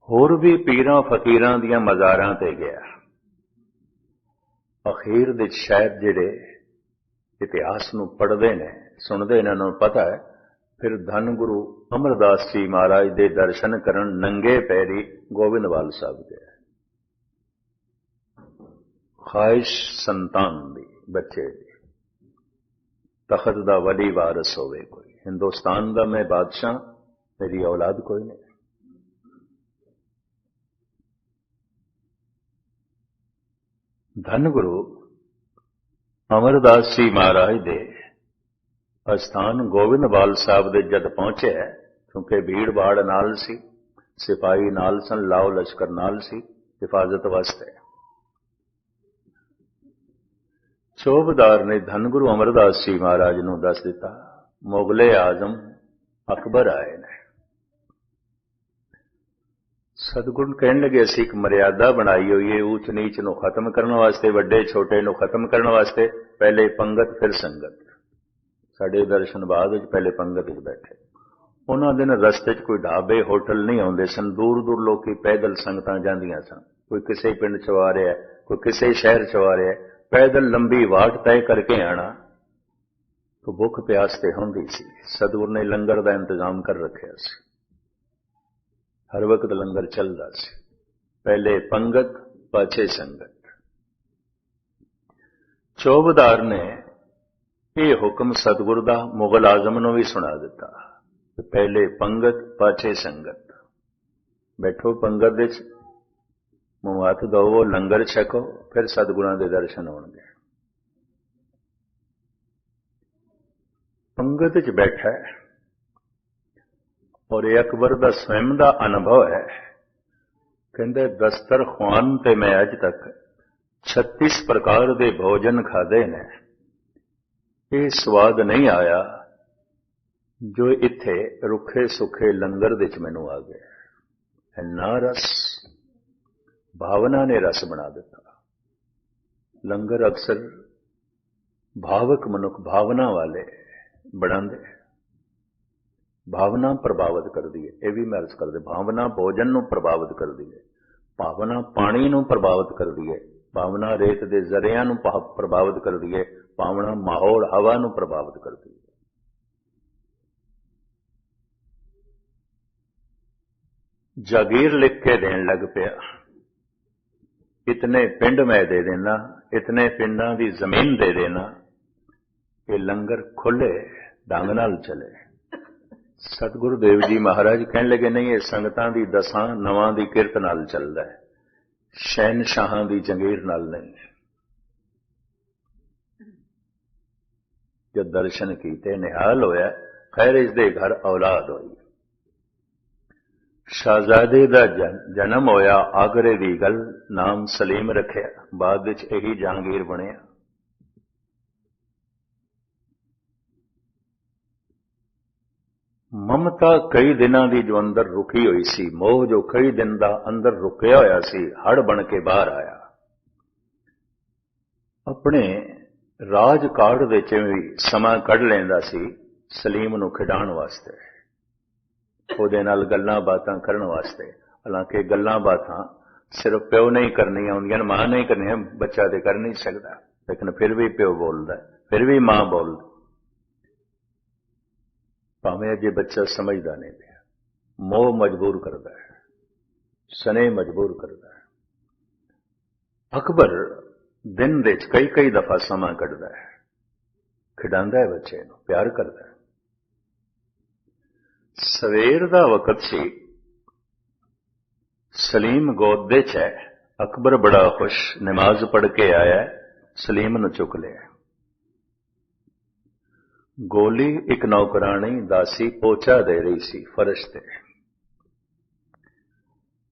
होर भी पीरां फकीरां दियां मज़ारां ते गया। अखीर दे शायद जिहड़े इतिहास नूं पढ़दे ने सुणदे ने, उन्हां नूं पता है, फिर धन गुरु अमरदास जी महाराज दे दर्शन करन नंगे पैरी गोविंदवाल साहब गया। ख्वाहिश संतान दी, बच्चे दी, तखत दा वली वारस होवे कोई, हिंदुस्तान दा मैं बादशाह, मेरी औलाद कोई नहीं। धन गुरु अमरदास जी महाराज दे अस्थान गोविंदवाल साहब दे जद पहुंचे, क्योंकि भीड़ भाड़ नाल सी, सिपाही नाल सन, लाओ लश्कर नाल सी हिफाजत वास्ते। चौबदार ने धन गुरु अमरदास जी महाराज नूं दस दिता, मुगले आजम अकबर आए ने। सतगुरु कहने लगे, असीं एक मर्यादा बनाई हुई है ऊच नीच नूं खत्म करने वास्ते, वड्डे छोटे नूं खत्म करने वास्ते, पहले पंगत फिर संगत। साडे दर्शन बाद पहले पंगत च बैठे। उन्हां दिन रस्ते च कोई ढाबे होटल नहीं आउंदे सन, दूर दूर लोग पैदल संगतां जांदियां सन, कोई किसी पिंड च आ रहा है, कोई किसी शहर च आ रहा है, पैदल लंबी वाट तय करके आना, तो भुख प्यास ते हुंदी सी। सतगुर ने लंगर का इंतजाम कर रखिया सी, हर वक्त लंगर चलदा सी, पहले पंगत पाछे संगत। चौबदार ने यह हुक्म सतगुर दा मुगल आजम नूं भी सुना दिता, पहले पंगत पाछे संगत। बैठो पंगत विच, मूंह हथ धोवो, लंगर छको, फिर सतगुरां दे दर्शन होणगे। पंगत च बैठा है, और ये अकबर दा स्वयं दा अनुभव है। कहंदे दस्तरखान ते मैं अज तक 36 प्रकार दे भोजन खाधे ने, ये स्वाद नहीं आया जो इत्थे रुखे सुखे लंगर दे च मैनू आ गया। ना रस, भावना ने रस बना दिता। लंगर अक्सर भावक मनुख, भावना वाले बनांदे, भावना प्रभावित कर दी है, यह भी मैं अर्ज कर दे। भावना भोजन नूं प्रभावित कर दी है, भावना पानी नूं प्रभावित कर दी है, भावना रेत दे जरिया नूं प्रभावित कर दी है, भावना माहौल हवा नूं प्रभावित कर दी है। जागीर लिख के देन लग पिया, इतने पिंड मैं दे देना, इतने पिंडां दी जमीन दे देना, ये लंगर खुले ढंग नाल चले। सतगुरु देव जी महाराज कहने लगे, नहीं ये संगतां दी दसां नवां दी किरत नाल चलदा है, शहनशाहां दी जंगीर नाल नहीं। जब दर्शन कीते निहाल होया, खैर इसदे घर औलाद होई, शहजादे दा जन्म होया, आगरे दी गल, नाम सलीम रखिया, बाद विच यही जहांगीर बनिया। ममता कई दिनां दी जो अंदर रुकी हुई सी, मोह जो कई दिन दा अंदर रुकिया होया सी, हड़ बन के बाहर आया। अपने राज काड़ दे च भी समा कढ़ लैंदा सी सलीम नूं खिडाण वास्ते, ਉਹਦੇ ਨਾਲ ਗੱਲਾਂ ਬਾਤਾਂ ਕਰਨ ਵਾਸਤੇ। ਹਾਲਾਂਕਿ ਗੱਲਾਂ ਬਾਤਾਂ सिर्फ प्यो नहीं करनी आउंदियां, मां नहीं करनी, बच्चा तो कर नहीं सकता, लेकिन फिर भी प्यो बोलता, फिर भी मां बोलती, भावें अजे बच्चा समझदा नहीं पिया। मोह मजबूर करता है, स्नेह मजबूर करता है। अकबर दिन दे कई कई दफा समा कढ़दा है, खिडांदा है बच्चे नूं, प्यार करता है। सवेर दा वक्त सी, सलीम गोद दे च है, अकबर बड़ा खुश, नमाज पढ़ के आया, सलीम नूं चुक लिया। गोली एक नौकरानी दासी पोचा दे रही सी फर्श ते।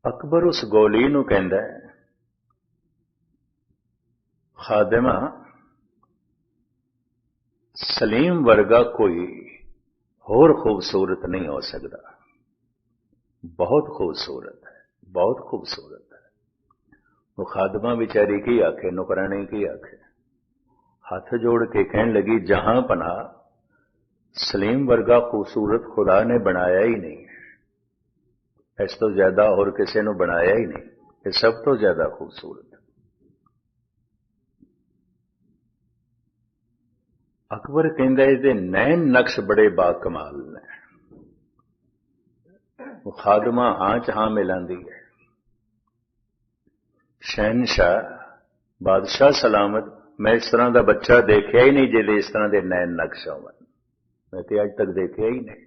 अकबर उस गोली नूं कहंदा है, खादिमा, सलीम वर्गा कोई होर खूबसूरत नहीं हो सकता, बहुत खूबसूरत है, बहुत खूबसूरत है। वो खादमा बेचारी की आखे, नौकरानी की आखे, हाथ जोड़ के कहने लगी, जहां पना सलीम वर्गा खूबसूरत खुदा ने बनाया ही नहीं, इस तो ज्यादा और किसी ने बनाया ही नहीं, ये सब तो ज्यादा खूबसूरत है। अकबर कहंदा इहदे नैन नक्श बड़े बाकमाल ने। वो खादमा हां च हां मिलांदी है। शहनशाह, बादशाह सलामत, मैं इस तरह का बच्चा देखा ही नहीं जिहदे इस तरह के नैन नक्श होवन, मैं तो अज तक देखा ही नहीं।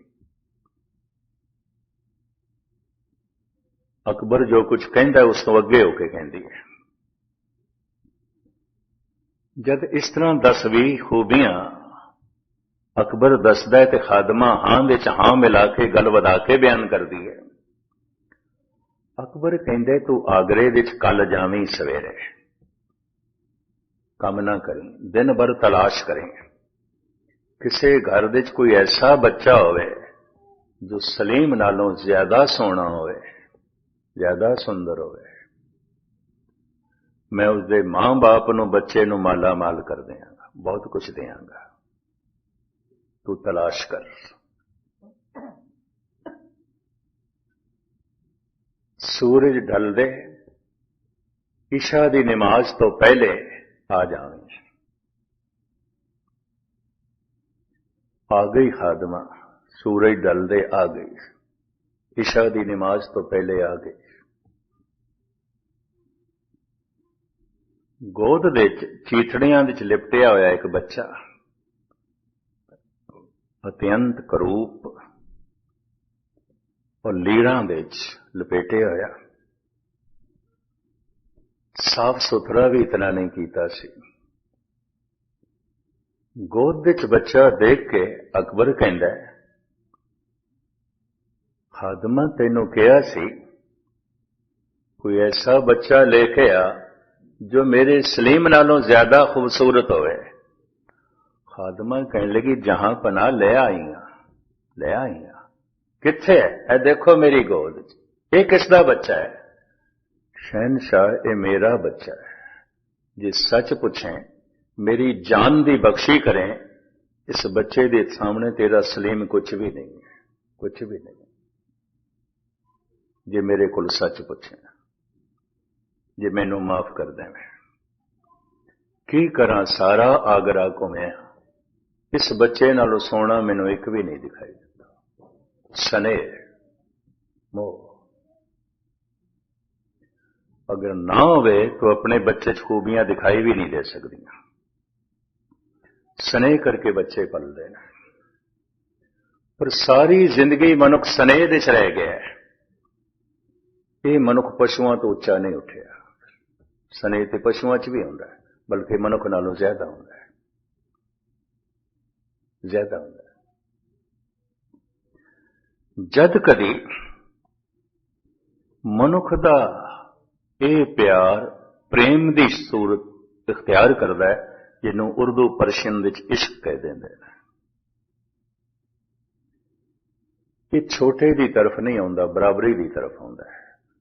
अकबर जो कुछ कहता है उस तो अगे होके कहती है। जब इस तरह 10-20 खूबियां अकबर दसदा है तो खादमा हां दे च हां मिला के गल वधा के बयान कर दी है। अकबर कहंदे तू आगरे विच कल जावी सवेरे, कम ना करें, दिन भर तलाश करें, किसी घर विच कोई ऐसा बच्चा होवे जो सलीम नालों ज्यादा सोहना होवे, ज्यादा सुंदर होवे, मैं उसके मां बाप नूं बच्चे नूं माला माल कर देंगा, बहुत कुछ देंगा, तू तलाश कर। सूरज ढल दे, ईशा दी नमाज तो पहले आ जावे। आ गई खादमा, सूरज ढल दे आ गई, ईशा दी नमाज तो पहले आ गई। गोद दे चीथड़ियां विच लिपटिया होया एक बच्चा, अत्यंत करूप और लीड़ां विच लपेटे होया, साफ सुथरा भी इतना नहीं कीता सी। गोद विच बच्चा देख के अकबर कहंदा है, खादमा तैनूं कहा सी कोई ऐसा बच्चा लेके आ जो मेरे सलीम नालों ज्यादा खूबसूरत होवे। खादमा कहने लगी, जहां पना ले आईया, ले आईया, किथे है? ए देखो मेरी गोद, ये किसदा बच्चा है? शहनशाह, ये मेरा बच्चा है, जे सच पूछें, मेरी जान दी बख्शी करें, इस बच्चे के सामने तेरा सलीम कुछ भी नहीं है, कुछ भी नहीं। जे मेरे को सच पूछें, जे मैनू माफ कर दें, की करा सारा आगरा घूमिया, इस बच्चे नालों सोना मैनू एक भी नहीं दिखाई देता। स्नेह, मोह अगर ना होवे तो अपने बच्चे च खूबियां दिखाई भी नहीं दे सकती। स्नेह करके बच्चे पल देना, पर सारी जिंदगी मनुख स्नेह दे च रह गया है। ये मनुख पशुओं तो उच्चा नहीं उठिया। स्नेह तो पशुओं च भी होंदा है, बल्कि मनुख नालों ज्यादा होंदा है, ज्यादा होंदा है। जद कदी मनुख दा ये प्यार प्रेम दी सूरत इख्तियार करदा है, जिन्हों उर्दू परशियन विच इश्क कह देंदे ने। ये छोटे दी तरफ नहीं आउंदा, बराबरी दी तरफ आउंदा है।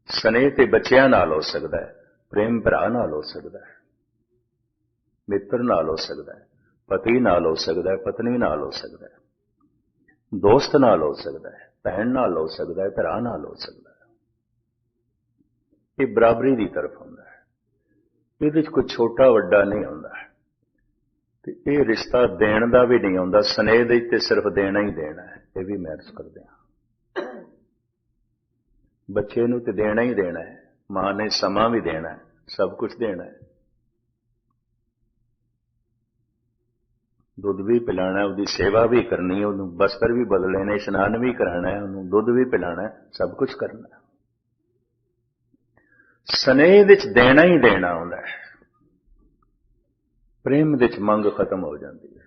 स्नेह ते बच्चियां नाल हो सकदा है, प्रेम भरा नाल हो सकदा है, मित्र नाल हो सकदा है, पति नाल हो सकदा है, पत्नी नाल हो सकदा है, दोस्त नाल हो सकदा है, भैन नाल हो सकदा है, भरा नाल हो सकदा है। ये बराबरी की तरफ होंदा है, ये कोई छोटा वड्डा नहीं होंदा। ये रिश्ता देण का भी नहीं होंदा, स्नेह दे ते सिर्फ देना ही देना है। ये भी मैं अर्ज करदे हां, बच्चे नूं ते देना ही देना है, मां ने समा भी देना है, सब कुछ देना है। दुध भी पिलाना है, उसकी सेवा भी करनी है, उन्होंने वस्त्र भी बदले ने, इशनान भी कराना है, उन्होंने दुध भी पिलाना है, सब कुछ करना है। स्नेह विच देना ही देना होंदा है, प्रेम विच मंग खत्म हो जाती है।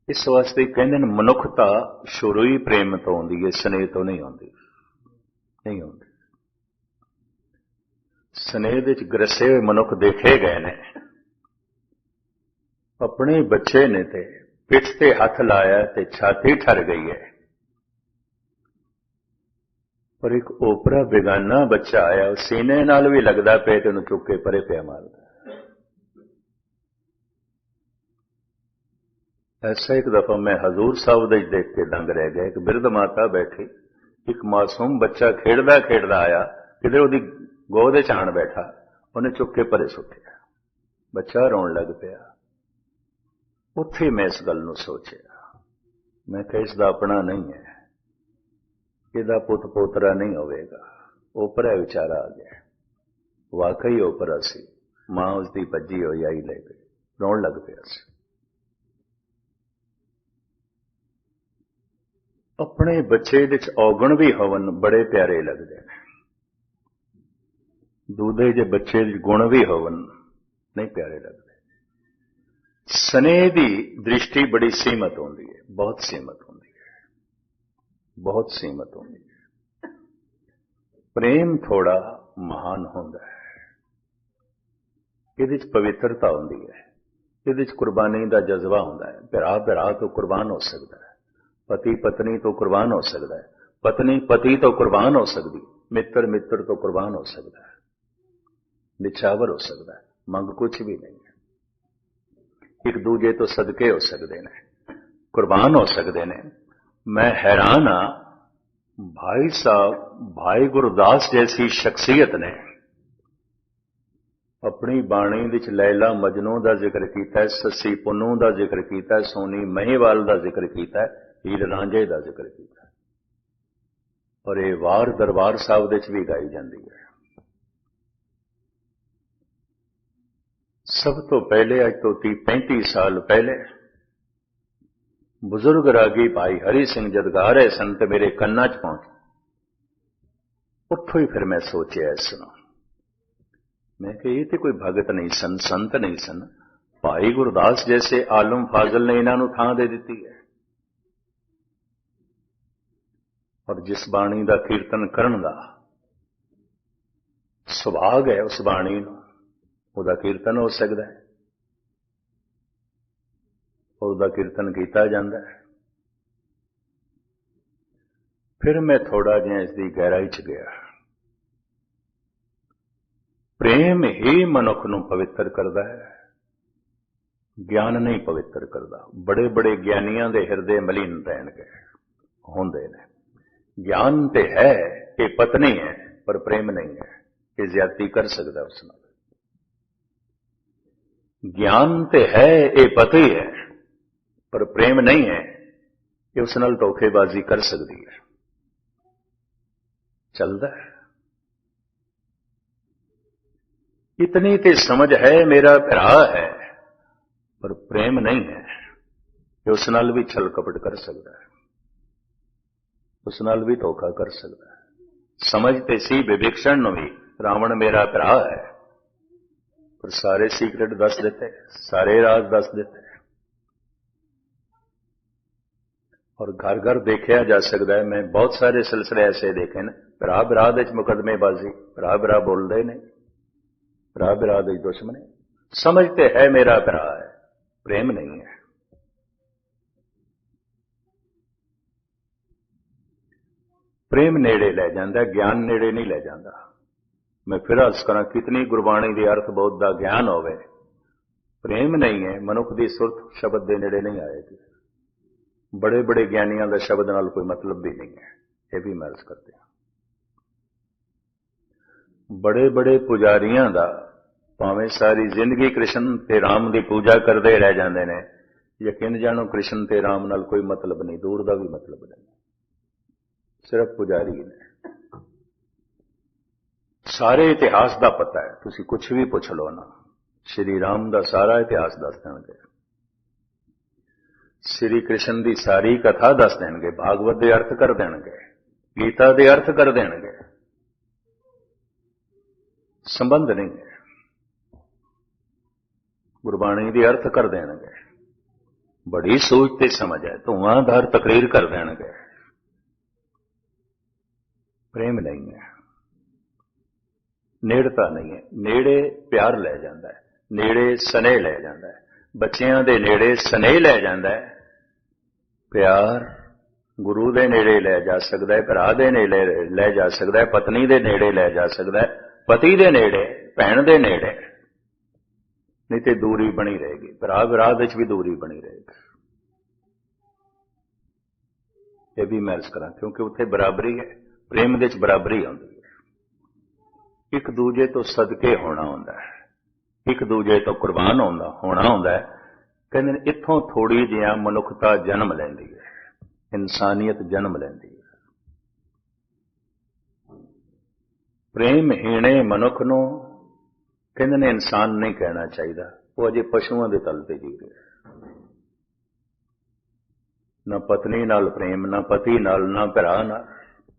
इस वास्ते कहते हैं मनुखता शुरू ही प्रेम तो आती है, स्नेह तो नहीं आती, नहीं आती। स्नेह विच ग्रसे हुए मनुख देखे गए ने, अपने बच्चे ने ते पिठ ते हथ लाया ते छाती ठर गई है, पर एक ओपरा बेगाना बच्चा आया, सीने नाल भी लगदा पे ते उन्हें चुक के परे पिया मारदा। ऐसा एक दफा मैं हजूर साहब दे देख के दंग रह गया। एक बिरध माता बैठी, एक मासूम बच्चा खेड़दा खेड़दा आया, किधर उसकी गोद च आण बैठा, उन्हें चुक के परे सुट्टिया, बच्चा रोन लग पिया। उत्थे मैं इस गल नूं सोचिया, मैं कहा इसदा अपना नहीं है, ਇਹਦਾ पुत पोतरा नहीं होवेगा। ओपरा विचारा आ गया, वाकई ओपरा सी, मां उसकी भज्जी होई आई ले गई, रोन लग पिया सी। अपने बच्चे विच औगण भी होवन बड़े प्यारे लगदे ने, दूधे जे बच्चे विच गुण भी होवन नहीं प्यारे लगदे। स्नेह की दृष्टि बड़ी सीमित होती है, बहुत सीमित होती है, बहुत सीमित होती है। प्रेम थोड़ा महान होता है, ये पवित्रता होती है, ये कुर्बानी का जज्बा होता है। भरा भरा तो कुर्बान हो सकता है, पति पत्नी तो कुर्बान हो सकता है, पत्नी पति तो कुर्बान हो सकती, मित्र मित्र तो कुर्बान हो सकता है, निछावर हो सकता है, मंग कुछ भी नहीं है। एक दूजे तो सदके हो सकते हैं, कुर्बान हो सकते हैं। मैं हैरान हाँ, भाई साहब भाई गुरदास जैसी शख्सियत ने अपनी बाणी विच लैला मजनू का जिक्र किया, ससी पुन्नू का जिक्र किया, सोनी महीवाल का जिक्र किया, हीर रांझे का जिक्र किया, और ये वार दरबार साहब विच भी गाई जाती है। सब तो पहले अज तो 30-35 साल पहले बुजुर्ग रागी भाई हरि सिंह जद गा रहे सन ते मेरे कन्ना च पहुंच, उत्थों ही फिर मैं सोचा इसनों, मैं कि ये तो कोई भगत नहीं सन, संत नहीं सन, भाई गुरदास जैसे आलम फाजल ने इन्हों थां दे दी है। और जिस बाणी का कीर्तन करन दा सुभाग है, उस बाणी नूं ਉਹਦਾ कीर्तन हो सकता है, और ਉਹਦਾ कीर्तन किया जाता है। फिर मैं थोड़ा जिहा इसकी गहराई च गया। प्रेम ही मनुख नूं पवित्र करता है, ज्ञान नहीं पवित्र करता। बड़े बड़े ज्ञानियों के हिरदे मलीन रहणगे होंदे ने। ज्ञान ते है, ये पत्नी है, पर प्रेम नहीं है, ये ज्यादती कर सकता उस नाल। ज्ञान ते है, ये पति है, पर प्रेम नहीं है, ये उस नाल धोखेबाजी कर सकती है। चलता है, इतनी ते समझ है मेरा भरा है, पर प्रेम नहीं है, ये उस नाल भी छल कपट कर सकता है, उस नाल भी धोखा कर सकता है। समझते सी विभीषण नूं भी रावण मेरा भरा है, पर सारे सीक्रेट दस देते, सारे राज दस देते। और घर घर देखा जा सकता है, मैं बहुत सारे सिलसिले ऐसे देखे ने, भरा भरा दे मुकदमेबाजी, भरा भरा बोलते नहीं, भरा भरा दे दुश्मनी। समझते है मेरा भरा है, प्रेम नहीं है। प्रेम नेड़े ले जाता, ज्ञान नेड़े नहीं ले जाता। मैं फिर अर्ज करा, कितनी गुरबाणी के अर्थ बोध का ज्ञान होवे, प्रेम नहीं है, मनुख की सुरत शब्द के नेड़े नहीं आएगी। बड़े बड़े ज्ञानियों का शब्द नाल कोई मतलब भी नहीं है, यह भी मैं अर्ज करते हैं। बड़े बड़े पुजारियां दा भावें सारी जिंदगी कृष्ण ते राम की पूजा करते रह जाते हैं, यकीन जानो कृष्ण ते राम नाल कोई मतलब नहीं, दूर का भी मतलब नहीं, सिर्फ पुजारी ने। सारे इतिहास का पता है, तुसी कुछ भी पुछ लो ना, श्री राम का सारा इतिहास दस देंगे, श्री कृष्ण की सारी कथा दस देंगे, भागवत के अर्थ कर देंगे, गीता के अर्थ कर देंगे, संबंध नहीं है, गुरबाणी के अर्थ कर देंगे, बड़ी सोचते समझ है, धुआंधार तकरीर कर देंगे। प्रेम नहीं है, नेड़ता नहीं है, नेड़े प्यार ले जाता है, नेड़े स्नेह ले जाता है, बच्चियां दे नेड़े स्नेह ले जाता है, प्यार गुरु दे नेड़े ले जा सकता है, भरा दे नेड़े ले जा सकता है, पत्नी दे नेड़े ले जा सकता है, पति दे नेड़े, भैन दे नेड़े, नहीं तो दूरी बनी रहेगी, भरा भरा विच भी दूरी बनी रहेगी। यह भी मैं अर्ज करा, क्योंकि उत्थे बराबरी है, प्रेम दे बराबरी आती है, एक दूजे तो सदके होना होंदा है, एक दूजे तो कुर्बान होना होंदा है। कहते इत्थों थोड़ी जिहा मनुखता जन्म लैंदी है, इंसानियत जन्म लैंदी है। प्रेमहीणे मनुख नूं कहते ने इंसान नहीं कहना चाहिए, वो अजे पशुओं के तल पर जी रहे, ना पत्नी नाल प्रेम, ना पति नाल, ना भरा नाल,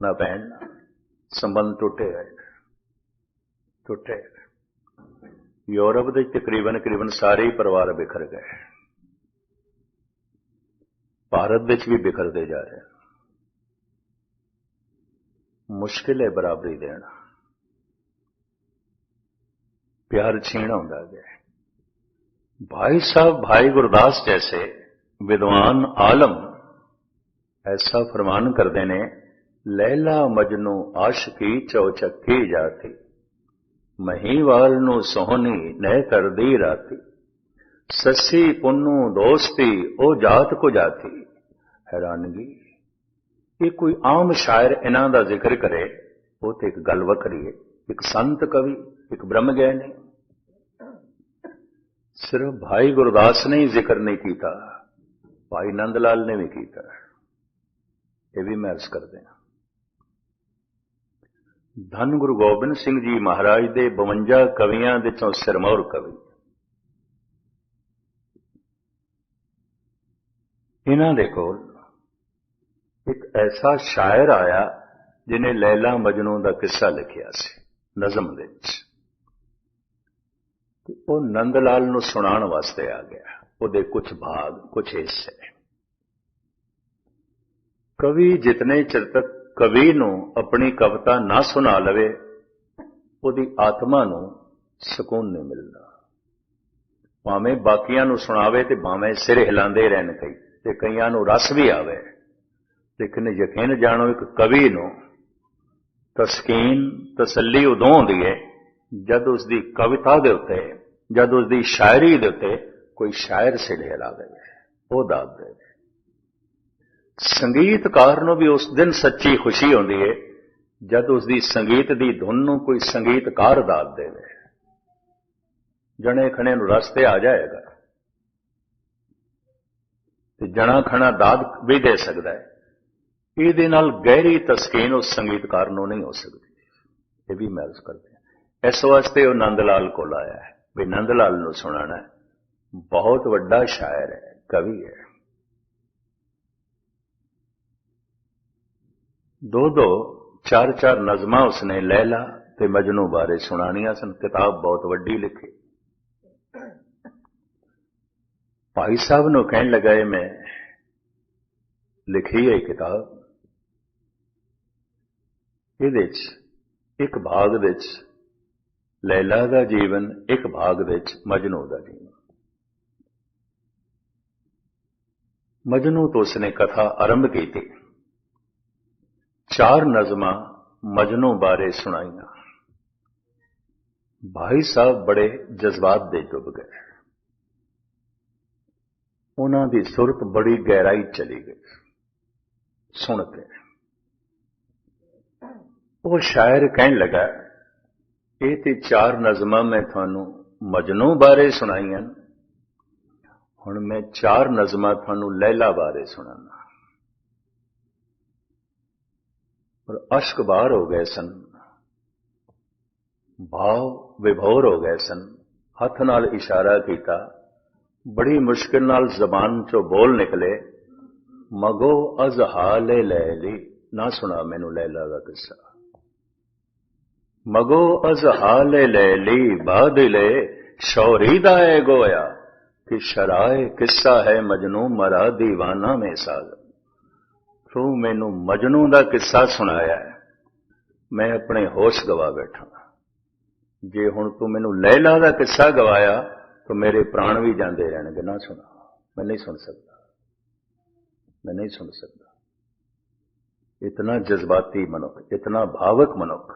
ना भैन नाल, संबंध टुटे गए, टुटे। यूरोप के तकरीबन सारे ही परिवार बिखर गए, भारत विच भी बिखरते जा रहे हैं। मुश्किल है बराबरी देना, प्यार छीना होंदा गया। भाई साहब भाई गुरदास जैसे विद्वान आलम ऐसा फरमान करते ने, लैला मजनू आशिकी चौचक्की जाती, महीवाल नू सोहनी नह करदी राती, ससी पुन्नू दोस्ती ओ जात को जाती। हैरानगी, ये कोई आम शायर इन्हां दा जिक्र करे, वो तो एक गल वखरी है, एक संत कवि, एक ब्रह्म ज्ञानी। सिर्फ भाई गुरदास ने ही जिक्र नहीं किया, भाई नंदलाल ने भी किया, ये भी मैं अर्ज कर दें। धन गुरु गोबिंद सिंह जी महाराज दे 52 कवियां दे चों सिरमौर कवि, इन्हां दे कोल एक ऐसा शायर आया जिन्हें लैला मजनू का किस्सा लिखिया सी नज़म दे विच, वो नंदलाल नू सुनाण वास्ते आ गया, उहदे कुछ भाग कुछ हिस्से। कवि जितने चिर तक कवि नू अपनी कविता ना सुना लवे, उहदी आत्मा नू सुकून नहीं मिलता। भावें बाकियां नू सुनावे ते भावें सिर हिलांदे रहन कई, ते कईयां नू रस भी आवे, लेकिन यकीन जानो एक कवि नू तस्कीन तसल्ली उदों होंदी है जद उसकी कविता दे उत्ते, जद उसकी शायरी दे उत्ते कोई शायर सिर हिला दे, वो दाद दे। संगीतकार नू भी उस दिन सच्ची खुशी होंदी है जद उसकी संगीत की धुन नू कोई संगीतकार दाद दे, जने खने नू रस्ते आ जाएगा, ते जना खना दाद भी दे सकता है। ये नाल गहरी तस्कीन उस संगीतकार नू नहीं हो सकती, ये भी मैं अर्ज करते हैं। इस वास्ते वो नंदलाल को लाया है, भी नंदलाल नू सुनाना है, बहुत वड्डा शायर है, कवि है। दो चार नज़मां उसने लैला ते मजनू बारे सुनानियां सन, किताब बहुत वड्डी लिखी। भाई साहब नू कहन लगा मैं लिखी है किताब, इहदे एक भाग विच लैला का जीवन, एक भाग विच मजनू का जीवन। मजनू तो उसने कथा आरंभ की थी, 4 नज़मां मजनू बारे सुनाइया। भाई साहब बड़े जज्बात दे डुब गए, उन्हां दी सुरत बड़ी गहराई चली गई सुन के। वो शायर कहन लगा, ਇਹ ਤੇ 4 ਨਜ਼ਮਾਂ ਮੈਂ ਤੁਹਾਨੂੰ ਮਜਨੂ ਬਾਰੇ ਸੁਣਾਈਆਂ। ਹੁਣ ਮੈਂ 4 ਨਜ਼ਮਾਂ ਤੁਹਾਨੂੰ ਲੈਲਾ ਬਾਰੇ ਸੁਣਾਉਣਾ। ਪਰ ਅਸ਼ਕ ਬਾਹਰ ਹੋ ਗਏ ਸਨ, ਭਾਵ ਵਿਭੋਰ ਹੋ ਗਏ ਸਨ। ਹੱਥ ਨਾਲ ਇਸ਼ਾਰਾ ਕੀਤਾ, ਬੜੀ ਮੁਸ਼ਕਿਲ ਨਾਲ ਜ਼ਬਾਨ ਚੋਂ ਬੋਲ ਨਿਕਲੇ, ਮਗੋ ਅਜ਼ ਹਾਲੇ ਲੈਲੀ। ਨਾ ਸੁਣਾ ਮੈਨੂੰ ਲੈਲਾ ਦਾ ਕਿੱਸਾ। ਮਗੋ ਅਜ਼ ਹਾਲੇ ਲੈਲੀ ਬਾਦਲੇ ਸ਼ੌਰੀਦਾ ਹੈ ਗੋਇਆ ਕਿ ਸ਼ਰਾਏ ਕਿੱਸਾ ਹੈ ਮਜਨੂ ਮਰਾ ਦੀਵਾਨਾ ਮੇ ਸਾਜ਼। ਤੂੰ ਮੈਨੂੰ ਮਜਨੂ ਦਾ ਕਿੱਸਾ ਸੁਣਾਇਆ ਹੈ, ਮੈਂ ਆਪਣੇ ਹੋਸ਼ ਗਵਾ ਬੈਠਾ। ਜੇ ਹੁਣ ਤੂੰ ਮੈਨੂੰ ਲੈਲਾ ਦਾ ਕਿੱਸਾ ਗਵਾਇਆ ਤਾਂ ਮੇਰੇ ਪ੍ਰਾਣ ਵੀ ਜਾਂਦੇ ਰਹਿਣਗੇ। ਨਾ ਸੁਣਾ, ਮੈਂ ਨਹੀਂ ਸੁਣ ਸਕਦਾ, मैं नहीं सुन सकता। इतना जज्बाती मनुख, इतना भावक मनुख।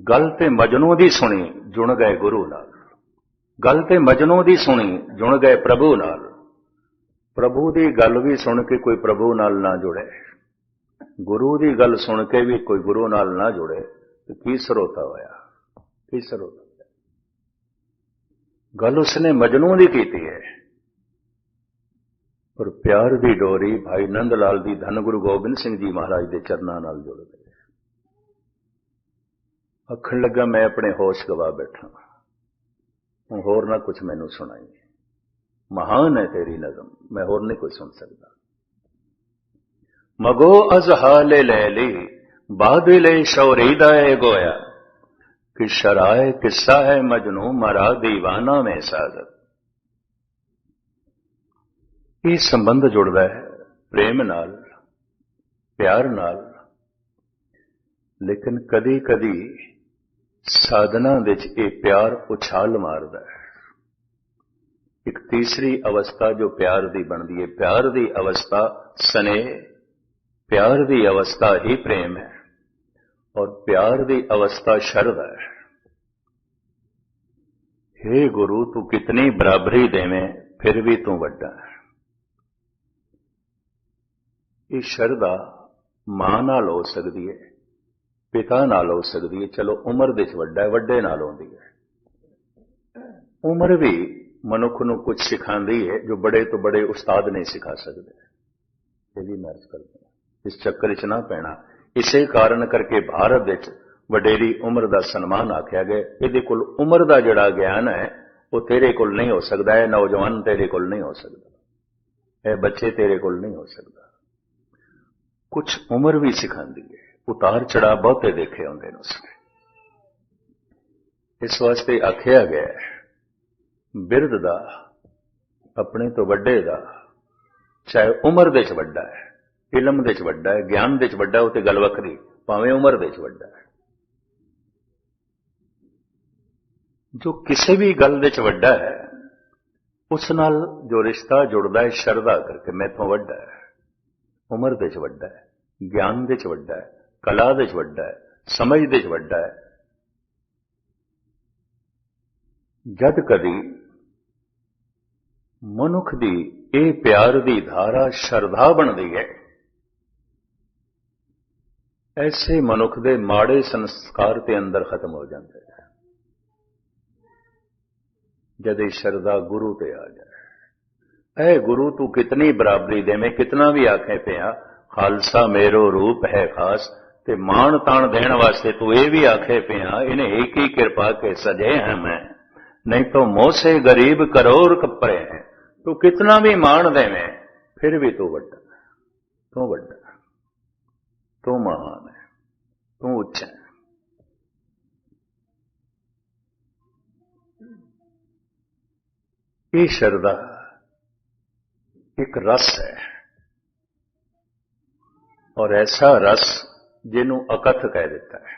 गल ते मजनू दी सुनी, जुड़ गए गुरु नाल। गल ते मजनू दी सुनी, जुड़ गए प्रभु नाल। प्रभु दी गल भी सुन के कोई प्रभु नाल ना जुड़े, गुरु दी गल सुन के भी कोई गुरु नाल ना जुड़े, तो की सरोता होया, की सरोता होया। गल उसने मजनू दी कीती है, पर प्यार दी डोरी भाई नंद लाल दी धन गुरु गोबिंद सिंह जी महाराज के चरनां नाल जुड़ गई। आखण लगा मैं अपने होश गवा बैठा, हूं होर ना कुछ मैनू सुनाई। महान है तेरी नज़म, मैं होर नहीं कुछ सुन सकता। मगो अज हाले लैली बादले शौरीदा है गोया कि शराए किस्सा है मजनू मरा दीवाना में साजत। ਇਹ ਸੰਬੰਧ ਜੁੜਦਾ ਹੈ ਪ੍ਰੇਮ ਨਾਲ, ਪਿਆਰ ਨਾਲ। ਲੇਕਿਨ ਕਦੀ ਕਦੀ ਸਾਧਨਾ ਵਿੱਚ ਇਹ ਪਿਆਰ ਉਛਾਲ ਮਾਰਦਾ ਹੈ। ਇੱਕ ਤੀਸਰੀ ਅਵਸਥਾ ਜੋ ਪਿਆਰ ਦੀ ਬਣਦੀ ਹੈ, ਪਿਆਰ ਦੀ ਅਵਸਥਾ ਸਨੇਹ, ਪਿਆਰ ਦੀ ਅਵਸਥਾ ਹੀ ਪ੍ਰੇਮ ਹੈ, ਔਰ ਪਿਆਰ ਦੀ ਅਵਸਥਾ ਸ਼ਰਧਾ ਹੈ। हे गुरु तू कितनी बराबरी देवें फिर भी तू ਵੱਡਾ है। ਇਹ ਸ਼ਰਧਾ ਮਾਂ ਨਾਲ ਹੋ ਸਕਦੀ ਹੈ, ਪਿਤਾ ਨਾਲ ਹੋ ਸਕਦੀ ਹੈ। ਚਲੋ ਉਮਰ ਦੇ ਵਿੱਚ ਵੱਡਾ ਹੈ, ਵੱਡੇ ਨਾਲ ਹੁੰਦੀ ਹੈ। ਉਮਰ ਵੀ ਮਨੁੱਖ ਨੂੰ ਕੁਝ ਸਿਖਾਉਂਦੀ ਹੈ ਜੋ ਬੜੇ ਤੋਂ ਬੜੇ ਉਸਤਾਦ ਨਹੀਂ ਸਿਖਾ ਸਕਦੇ। ਇਹ ਵੀ ਮੈਂ ਅਰਜ਼ ਕਰਦਾ, ਇਸ ਚੱਕਰ 'ਚ ਨਾ ਪੈਣਾ। ਇਸੇ ਕਾਰਨ ਕਰਕੇ ਭਾਰਤ ਵਿੱਚ ਵਡੇਰੀ ਉਮਰ ਦਾ ਸਨਮਾਨ ਆਖਿਆ ਗਿਆ। ਇਹਦੇ ਕੋਲ ਉਮਰ ਦਾ ਜਿਹੜਾ ਗਿਆਨ ਹੈ ਉਹ ਤੇਰੇ ਕੋਲ ਨਹੀਂ ਹੋ ਸਕਦਾ। ਇਹ ਨੌਜਵਾਨ ਤੇਰੇ ਕੋਲ ਨਹੀਂ ਹੋ ਸਕਦਾ, ਇਹ ਬੱਚੇ ਤੇਰੇ ਕੋਲ ਨਹੀਂ ਹੋ ਸਕਦਾ। कुछ उम्र भी सिखाती है, उतार चढ़ा बहुते देखे होंगे उसने। इस वास्ते आख्या गया बिरद दा, अपने तो वड्डे दा, चाहे उम्र दे च वड्डा है, इलम दे च वड्डा है, ज्ञान दे च वड्डा है, उते गल वखरी, भावें उम्र दे च वड्डा है। जो किसी भी गल दे च वड्डा है उस नाल जो रिश्ता जुड़ता है शरधा करके, मैथों वड्डा है, उम्र दे च वड्डा है, ज्ञान दे च वड्डा है, कला दे च वड्डा है, समझ दे च वड्डा है। जद कदी मनुख दी ए प्यार दी धारा शरधा बनदी है, ऐसे मनुख दे माड़े संस्कार ते अंदर खत्म हो जाते हैं। जद ये शरधा गुरु ते आ जाए, ऐ गुरु तू कितनी बराबरी दे, मैं कितना भी आखे पिया खालसा मेरो रूप है खास, ते मान तान देण वास्ते तू ये भी आखे पिया इन्हें एक ही कृपा के सजे हैं मैं, नहीं तो मोह से गरीब करोड़ कपरे हैं। तू कितना भी मान देवे फिर भी तू वड्डा, तू वड्डा, तू महान है, तू उच्च है। ये शरधा एक रस है, और ऐसा रस जिन्हों अकथ कह देता है।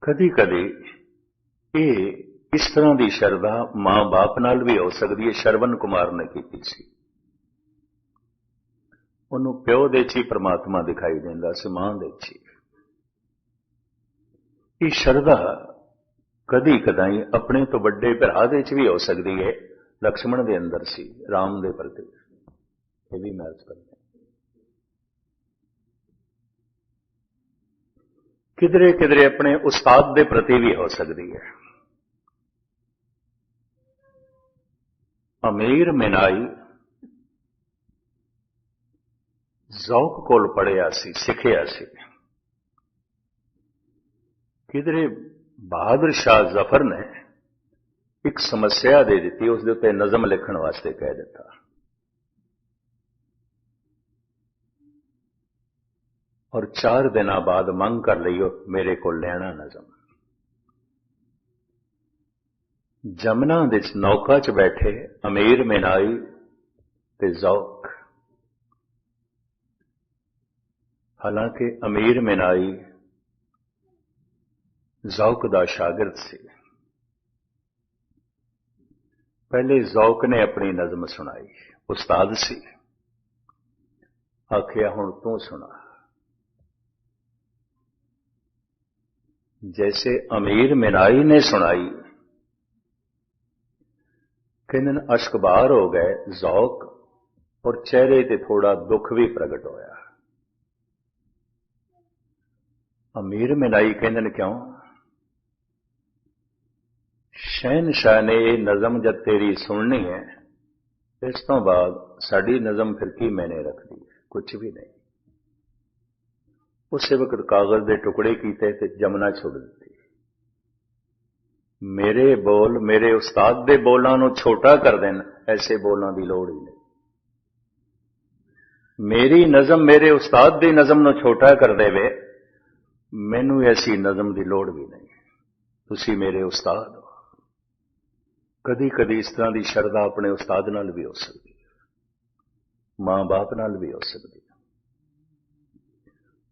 कदी कदी ये इस तरह की शरधा मां बाप नाल भी हो सकती है। श्रवण कुमार ने की सी, उन्होंने प्यो दे ची परमात्मा दिखाई देंदा सी, मां दे ची। ये शरधा कदी कदाई अपने तो बड़े भरा दे च भी हो सकती है। लक्ष्मण दे अंदर सी, राम दे प्रति, ये भी मैं अर्ज करता किधरे किधरे अपने उस्ताद के प्रति भी हो सकती है। अमीर मिनाई ज़ौक कोल पढ़िया सी, सिखिया सी। किधरे बहादुर शाह जफर ने एक समस्या दे दी, उसके उत्ते नज़म लिखण वास्ते कह दिता। और 4 दिन बाद मंग कर लियो मेरे को लेना नज़म। जमुना दे नौका च बैठे अमीर मिनाई ते ज़ौक। हालांकि अमीर मिनाई ज़ौक दा शागिर्द सी। पहले ज़ौक ने अपनी नज़म सुनाई, उस्ताद सी, आखिया हुण तू सुना। जैसे अमीर मिनाई ने सुनाई, किन अश्कबार हो गए ज़ौक, और चेहरे ते थोड़ा दुख भी प्रगट होया। अमीर मिनाई कहंदन क्यों? शहनशाह ने यह नज़म जब तेरी सुननी है, इस तो बाद साड़ी नज़म फिर की मैंने रख दी, कुछ भी नहीं। उस वक्त कागज के टुकड़े किए ते जमुना छोड़ दी। मेरे बोल मेरे उस्ताद के बोलों को छोटा कर देन, ऐसे बोलों की लोड़ ही नहीं। मेरी नज़म मेरे उस्ताद की नज़म को छोटा कर देवे, मैनू ऐसी नज़म की लोड़ भी नहीं। तुसी मेरे उस्ताद हो। कदी कदी इस तरह की शरदा अपने उस्ताद नाल भी हो सकती है, मां बाप नाल भी हो सकती है,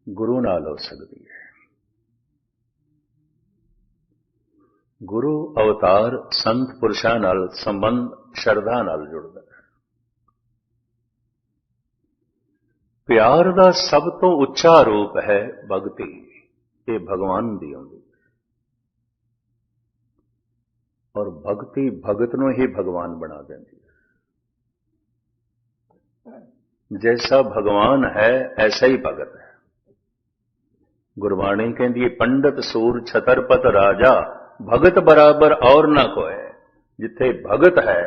गुरु नाल हो सकती है। गुरु अवतार संत पुरुषां नाल संबंध शरदा नाल जुड़दा है। प्यार का सब तो उच्चा रूप है भगती, ये भगवान दी होंदी। और भक्ति भगत नूं ही भगवान बना देती है। जैसा भगवान है ऐसा ही भगत है। गुरबाणी कहती है, पंडित सूर छतरपत राजा, भगत बराबर और ना कोई। जिथे भगत है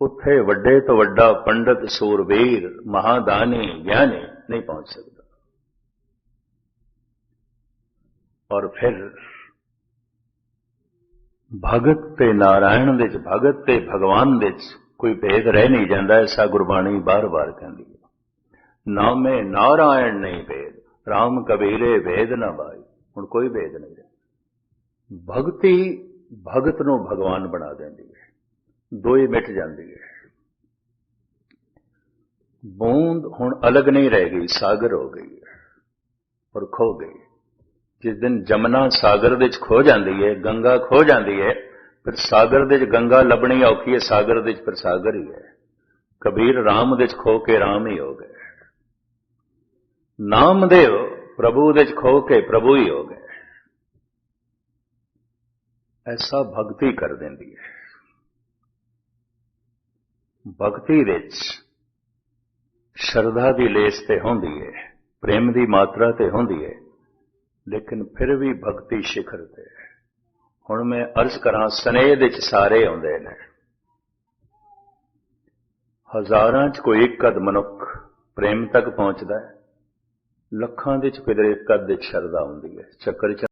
उत्थे वड्डे तो वड्डा पंडित सूरवीर महादानी ज्ञानी नहीं पहुंच सकता। और फिर भगत ते नारायण दे च, भगत ते भगवान दे च कोई भेद रह नहीं जाता। ऐसा गुरबाणी बार बार कहती है। नामे नारायण नहीं भेद, राम कबीरे भेद ना भाई। हुण कोई भेद नहीं रहा। भगती भगत नूं भगवान बना देंदी है, दो ही मिट जाती है। बूंद हुण अलग नहीं रह गई, सागर हो गई है और खो गई। जिस दिन जमुना सागर दे खो जाती है, गंगा खो जाती है, फिर सागर दे गंगा लभनी औखी है, सागर दे फिर सागर ही है। कबीर राम दे खो के राम ही हो गए। नामदेव प्रभु दे खो के प्रभु ही हो गए। ऐसा भक्ति कर देंदी है। भक्ति विच शरधा की लेस ते होंदी है, प्रेम की मात्रा ते होंदी है, लेकिन फिर भी भक्ति शिखर ते। हुण मैं अर्ज करा, स्नेह दे सारे आउंदे ने। हजारां च कोई एक अध मनुख प्रेम तक पहुंचदा है, लखां दे च किधरे एक अध शरधा हुंदी है। चक्कर